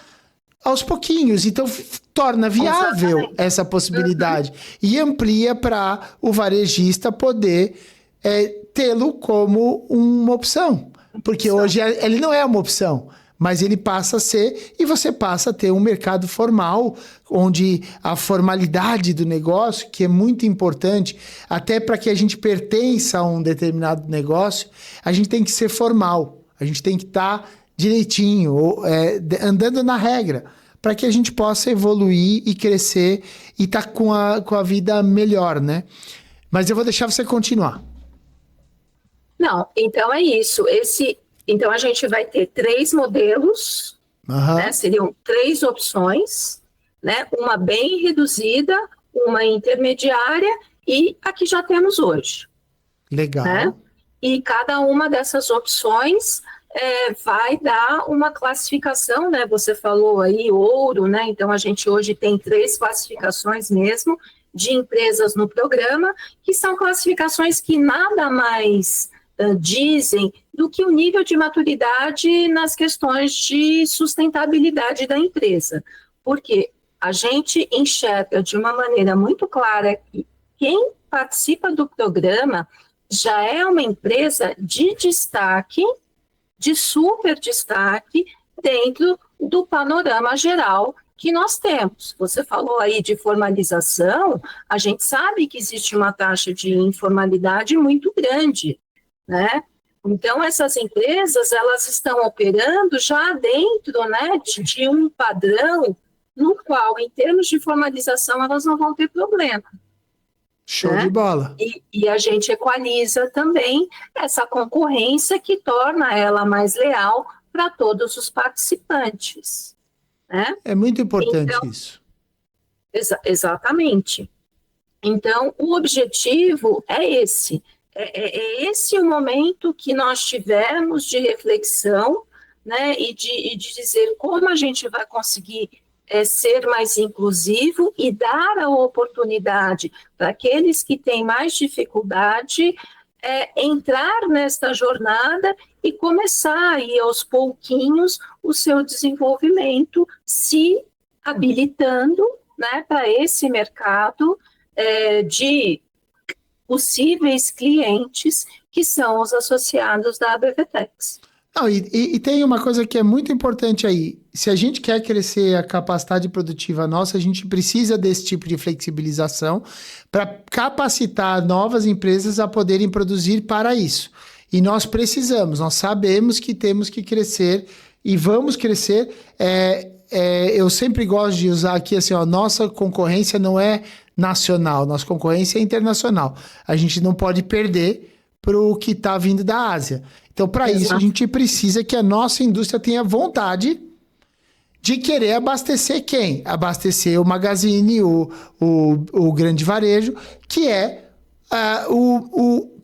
aos pouquinhos. Então, torna viável essa possibilidade. E amplia para o varejista poder tê-lo como uma opção. Porque hoje ele não é uma opção. Mas ele passa a ser, e você passa a ter um mercado formal, onde a formalidade do negócio, que é muito importante, até para que a gente pertença a um determinado negócio, a gente tem que ser formal, a gente tem que estar direitinho, andando na regra, para que a gente possa evoluir e crescer e estar com a vida melhor, né? Mas eu vou deixar você continuar. Não, então é isso. Então, a gente vai ter 3 modelos, né? Seriam 3 opções, né? Uma bem reduzida, uma intermediária e a que já temos hoje. Legal. Né? E cada uma dessas opções vai dar uma classificação, né? Você falou aí ouro, né? Então, a gente hoje tem 3 classificações mesmo de empresas no programa, que são classificações que nada mais dizem do que o nível de maturidade nas questões de sustentabilidade da empresa. Porque a gente enxerga de uma maneira muito clara que quem participa do programa já é uma empresa de destaque, de super destaque, dentro do panorama geral que nós temos. Você falou aí de formalização, a gente sabe que existe uma taxa de informalidade muito grande, né? Então, essas empresas, elas estão operando já dentro, né, de um padrão no qual, em termos de formalização, elas não vão ter problema. Show Né? de bola. E a gente equaliza também essa concorrência que torna ela mais leal para todos os participantes. Né? É muito importante Então, isso. Exatamente. Então, o objetivo é esse. É esse o momento que nós tivemos de reflexão, né, e de dizer como a gente vai conseguir ser mais inclusivo e dar a oportunidade para aqueles que têm mais dificuldade entrar nesta jornada e começar aí aos pouquinhos o seu desenvolvimento, se habilitando, né, para esse mercado de possíveis clientes que são os associados da BVTEX. Não, e tem uma coisa que é muito importante aí. Se a gente quer crescer a capacidade produtiva nossa, a gente precisa desse tipo de flexibilização para capacitar novas empresas a poderem produzir para isso. E nós precisamos, nós sabemos que temos que crescer e vamos crescer. Eu sempre gosto de usar aqui assim, ó, nossa concorrência não é nacional, nossa concorrência é internacional. A gente não pode perder para o que está vindo da Ásia. Então, para isso, a gente precisa que a nossa indústria tenha vontade de querer abastecer quem? Abastecer o Magazine, o grande varejo, que é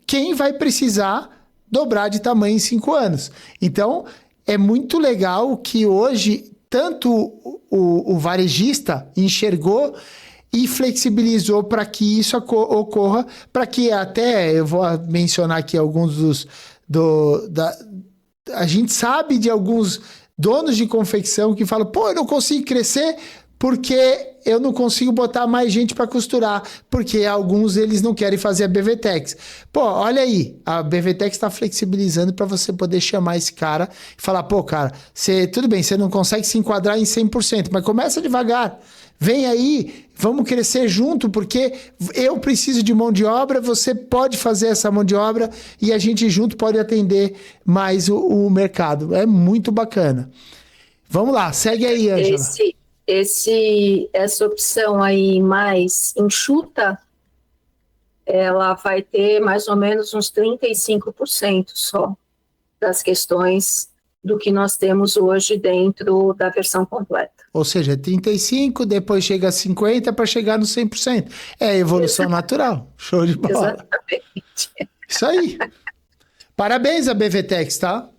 quem vai precisar dobrar de tamanho em 5 anos. Então, é muito legal que hoje, tanto o varejista enxergou e flexibilizou para que isso ocorra, para que até, eu vou mencionar aqui alguns a gente sabe de alguns donos de confecção que falam, pô, eu não consigo crescer porque eu não consigo botar mais gente para costurar, porque alguns eles não querem fazer a BVTEX. Pô, olha aí, a BVTEX está flexibilizando para você poder chamar esse cara e falar, pô, cara, tudo bem, você não consegue se enquadrar em 100%, mas começa devagar. Vem aí, vamos crescer junto, porque eu preciso de mão de obra, você pode fazer essa mão de obra e a gente junto pode atender mais o mercado. É muito bacana. Vamos lá, segue aí, Ângela. Essa opção aí mais enxuta, ela vai ter mais ou menos uns 35% só das questões do que nós temos hoje dentro da versão completa. Ou seja, 35%, depois chega a 50% para chegar no 100%. É a evolução natural. Show de bola. Exatamente. Isso aí. Parabéns a BVTEX, tá?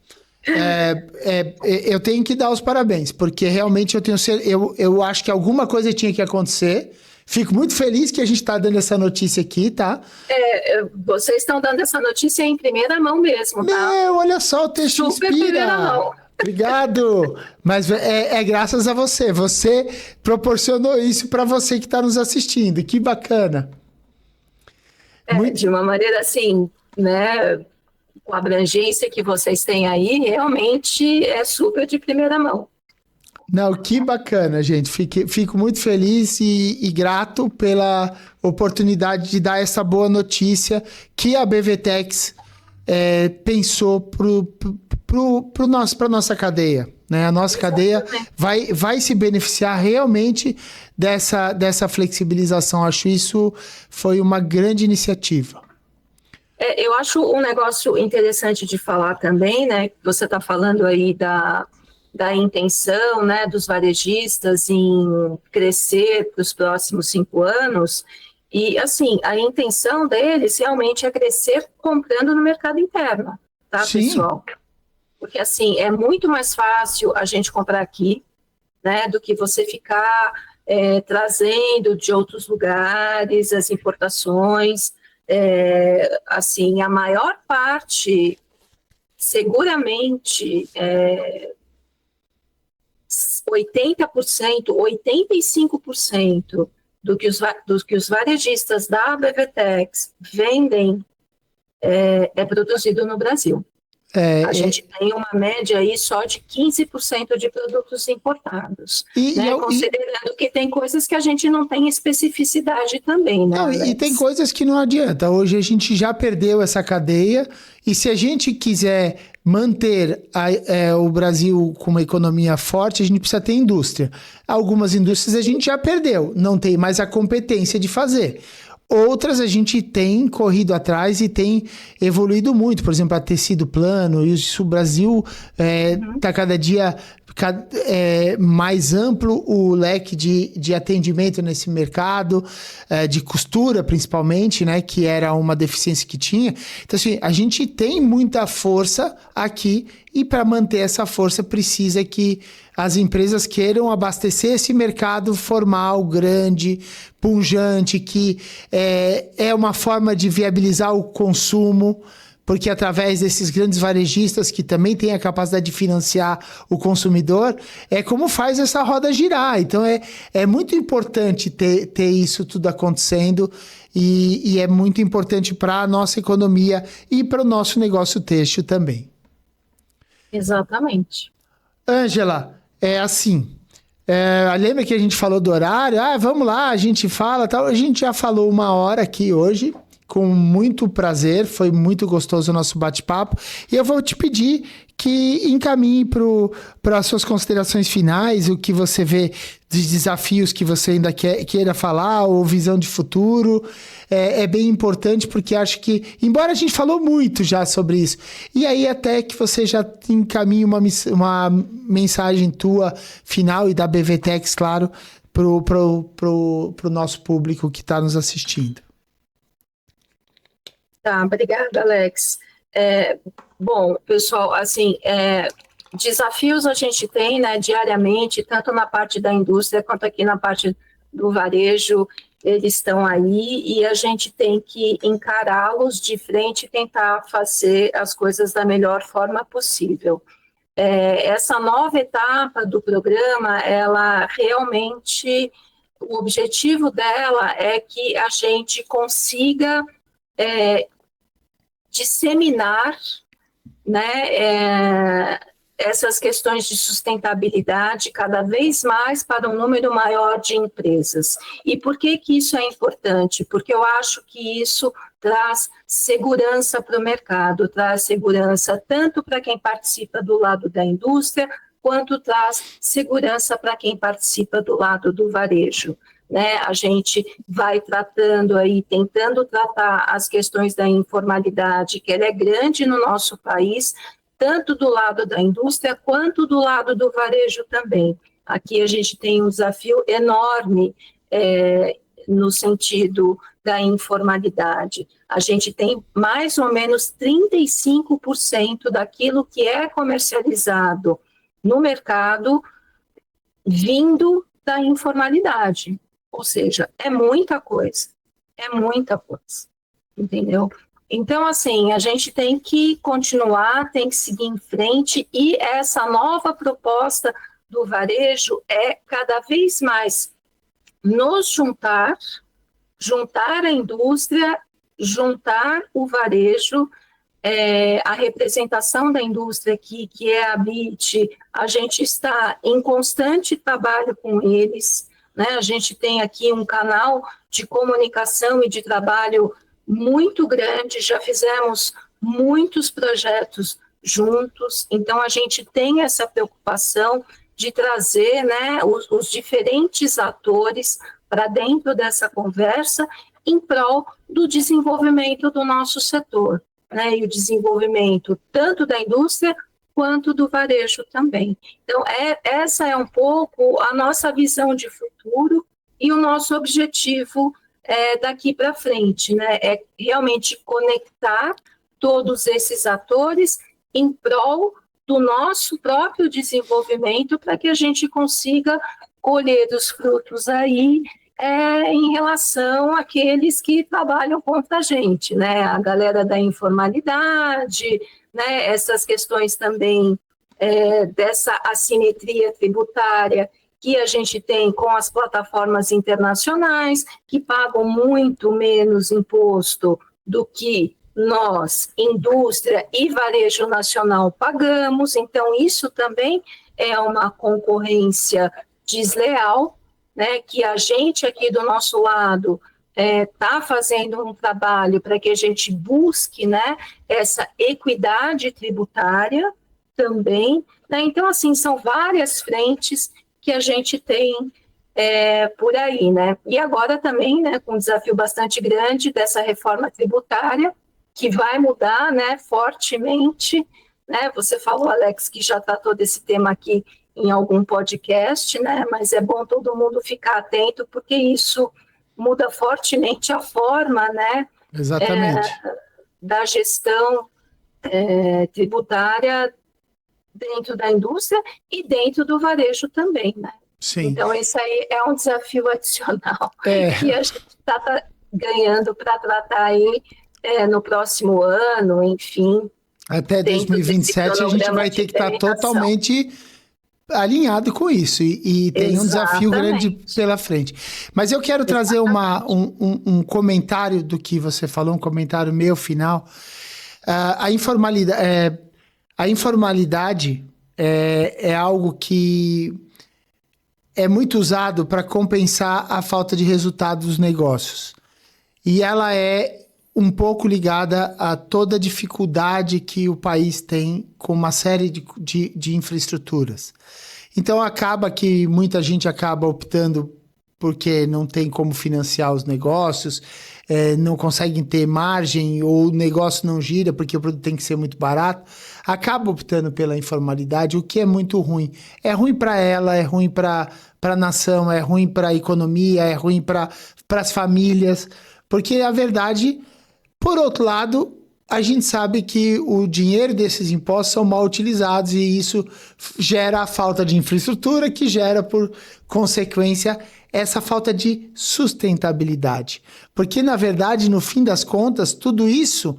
Eu tenho que dar os parabéns, porque realmente eu acho que alguma coisa tinha que acontecer. Fico muito feliz que a gente está dando essa notícia aqui, tá? Vocês estão dando essa notícia em primeira mão mesmo, tá? Olha só, o texto Super inspira. primeira mão. Obrigado. Mas é graças a você. Você proporcionou isso para você que está nos assistindo. Que bacana. De uma maneira assim, né? Com a abrangência que vocês têm aí, realmente é super de primeira mão. Não, que bacana, gente. Fico muito feliz e grato pela oportunidade de dar essa boa notícia que a BVTEX pensou para nossa cadeia. Né? A nossa cadeia vai se beneficiar realmente dessa flexibilização. Acho isso foi uma grande iniciativa. Eu acho um negócio interessante de falar também, né? Você está falando aí da intenção, né, dos varejistas em crescer para os próximos 5 anos, e assim, a intenção deles realmente é crescer comprando no mercado interno, tá, Sim. Pessoal? Porque assim, é muito mais fácil a gente comprar aqui, né, do que você ficar trazendo de outros lugares as importações. Assim, a maior parte, seguramente, 80%, 85% do que os varejistas da BVTEX vendem é produzido no Brasil. A gente tem uma média aí só de 15% de produtos importados, né? Considerando que tem coisas que a gente não tem especificidade também, né? Não, e tem coisas que não adianta. Hoje a gente já perdeu essa cadeia e se a gente quiser manter o Brasil com uma economia forte, a gente precisa ter indústria. Algumas indústrias a gente já perdeu, não tem mais a competência de fazer. Outras a gente tem corrido atrás e tem evoluído muito. Por exemplo, a tecido plano, isso o Brasil está cada dia mais amplo o leque de atendimento nesse mercado, de costura principalmente, né, que era uma deficiência que tinha. Então, assim, a gente tem muita força aqui e para manter essa força precisa que as empresas queiram abastecer esse mercado formal, grande, pujante, que é uma forma de viabilizar o consumo, porque através desses grandes varejistas que também têm a capacidade de financiar o consumidor, é como faz essa roda girar. Então é muito importante ter isso tudo acontecendo e é muito importante para a nossa economia e para o nosso negócio têxtil também. Exatamente. Ângela, é assim, lembra que a gente falou do horário? Vamos lá, a gente fala, tal. A gente já falou 1 hora aqui hoje, com muito prazer, foi muito gostoso o nosso bate-papo. E eu vou te pedir que encaminhe para as suas considerações finais, o que você vê dos desafios que você ainda queira falar, ou visão de futuro. É bem importante, porque acho que, embora a gente falou muito já sobre isso, e aí até que você já encaminhe uma mensagem tua final e da BVTEX, claro, pro nosso público que está nos assistindo. Tá, obrigada, Alex. Bom, pessoal, assim, desafios a gente tem, né, diariamente, tanto na parte da indústria quanto aqui na parte do varejo, eles estão aí e a gente tem que encará-los de frente e tentar fazer as coisas da melhor forma possível. Essa nova etapa do programa, ela realmente, o objetivo dela é que a gente consiga disseminar, né, essas questões de sustentabilidade cada vez mais para um número maior de empresas. E por que isso é importante? Porque eu acho que isso traz segurança para o mercado, traz segurança tanto para quem participa do lado da indústria, quanto traz segurança para quem participa do lado do varejo. Né, a gente vai tratando aí, tentando tratar as questões da informalidade, que ela é grande no nosso país, tanto do lado da indústria quanto do lado do varejo também. Aqui a gente tem um desafio enorme no sentido da informalidade. A gente tem mais ou menos 35% daquilo que é comercializado no mercado vindo da informalidade. Ou seja, é muita coisa, entendeu? Então, assim, a gente tem que continuar, tem que seguir em frente e essa nova proposta do varejo é cada vez mais nos juntar a indústria, juntar o varejo, a representação da indústria aqui, que é a BIT, a gente está em constante trabalho com eles, né? A gente tem aqui um canal de comunicação e de trabalho muito grande, já fizemos muitos projetos juntos, então a gente tem essa preocupação de trazer, né, os diferentes atores para dentro dessa conversa em prol do desenvolvimento do nosso setor, né, e o desenvolvimento tanto da indústria quanto do varejo também. Então, essa é um pouco a nossa visão de futuro e o nosso objetivo daqui para frente, né? É realmente conectar todos esses atores em prol do nosso próprio desenvolvimento para que a gente consiga colher os frutos aí em relação àqueles que trabalham contra a gente, né? A galera da informalidade, né? Essas questões também dessa assimetria tributária que a gente tem com as plataformas internacionais, que pagam muito menos imposto do que nós, indústria e varejo nacional, pagamos. Então, isso também é uma concorrência desleal, né, que a gente aqui do nosso lado está fazendo um trabalho para que a gente busque, né, essa equidade tributária também, né? Então, assim, são várias frentes que a gente tem por aí, né? E agora também, né, com um desafio bastante grande dessa reforma tributária, que vai mudar, né, fortemente, né? Você falou, Alex, que já tratou desse tema aqui em algum podcast, né? Mas é bom todo mundo ficar atento, porque isso muda fortemente a forma, né? Exatamente. Da gestão tributária dentro da indústria e dentro do varejo também, né? Sim. Então, esse aí é um desafio adicional que a gente está ganhando para tratar aí no próximo ano, enfim. Até 2027 a gente vai ter que estar totalmente alinhado com isso e tem um desafio grande pela frente. Mas eu quero trazer um comentário do que você falou, um comentário meu final. A informalidade é algo que é muito usado para compensar a falta de resultado dos negócios. E ela é um pouco ligada a toda a dificuldade que o país tem com uma série de infraestruturas. Então, acaba que muita gente acaba optando porque não tem como financiar os negócios, não conseguem ter margem, ou o negócio não gira porque o produto tem que ser muito barato, acaba optando pela informalidade, o que é muito ruim. É ruim para ela, é ruim para a nação, é ruim para a economia, é ruim para as famílias, porque a verdade, por outro lado, a gente sabe que o dinheiro desses impostos são mal utilizados e isso gera a falta de infraestrutura, que gera, por consequência, essa falta de sustentabilidade. Porque, na verdade, no fim das contas, tudo isso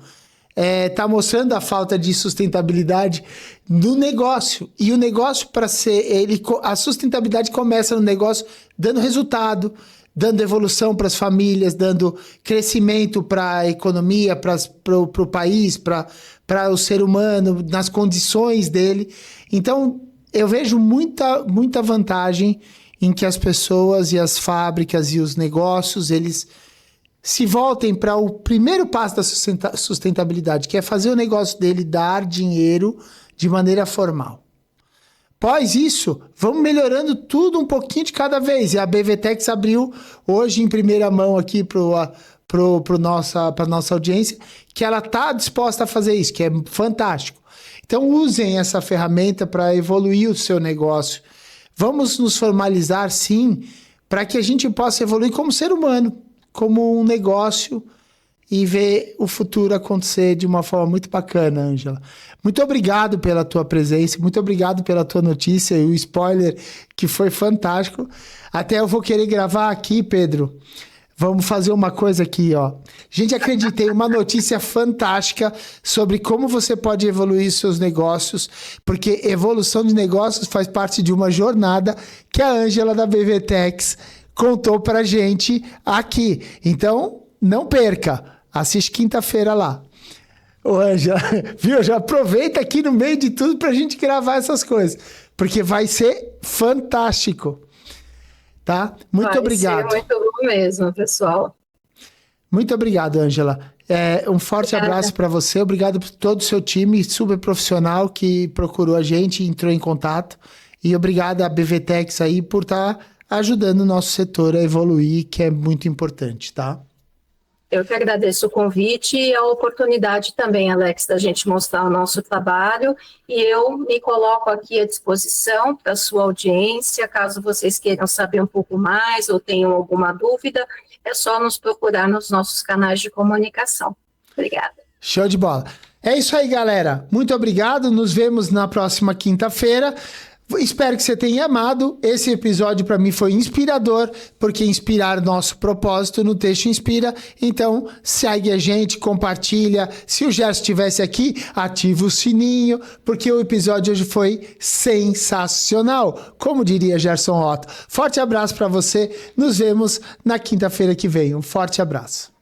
está mostrando a falta de sustentabilidade do negócio. E o negócio, para ser... a sustentabilidade começa no negócio dando resultado, dando evolução para as famílias, dando crescimento para a economia, para o país, para o ser humano, nas condições dele. Então, eu vejo muita vantagem em que as pessoas e as fábricas e os negócios, eles se voltem para o primeiro passo da sustentabilidade, que é fazer o negócio dele dar dinheiro de maneira formal. Após isso, vamos melhorando tudo um pouquinho de cada vez. E a BVTEX abriu hoje em primeira mão aqui para nossa audiência, que ela está disposta a fazer isso, que é fantástico. Então, usem essa ferramenta para evoluir o seu negócio. Vamos nos formalizar, sim, para que a gente possa evoluir como ser humano, como um negócio, e ver o futuro acontecer de uma forma muito bacana, Ângela. Muito obrigado pela tua presença, muito obrigado pela tua notícia e o spoiler, que foi fantástico. Até eu vou querer gravar aqui, Pedro. Vamos fazer uma coisa aqui, ó. Gente, acreditei, uma notícia fantástica sobre como você pode evoluir seus negócios, porque evolução de negócios faz parte de uma jornada que a Ângela da BVTEX contou pra gente aqui. Então, não perca. Assiste quinta-feira lá. Ô, Ângela, viu? Já aproveita aqui no meio de tudo pra gente gravar essas coisas, porque vai ser fantástico. Tá? Muito obrigado. Vai ser muito bom mesmo, pessoal. Muito obrigado, Ângela. Um forte abraço para você. Obrigado por todo o seu time super profissional que procurou a gente e entrou em contato. E obrigado à BVTEX aí por estar ajudando o nosso setor a evoluir, que é muito importante, tá? Eu que agradeço o convite e a oportunidade também, Alex, da gente mostrar o nosso trabalho, e eu me coloco aqui à disposição para a sua audiência, caso vocês queiram saber um pouco mais ou tenham alguma dúvida, é só nos procurar nos nossos canais de comunicação. Obrigada. Show de bola. É isso aí, galera. Muito obrigado, nos vemos na próxima quinta-feira. Espero que você tenha amado. Esse episódio para mim foi inspirador, porque inspirar nosso propósito no Texto Inspira. Então, segue a gente, compartilha. Se o Gerson estivesse aqui, ativa o sininho, porque o episódio hoje foi sensacional, como diria Gerson Otto. Forte abraço para você. Nos vemos na quinta-feira que vem. Um forte abraço.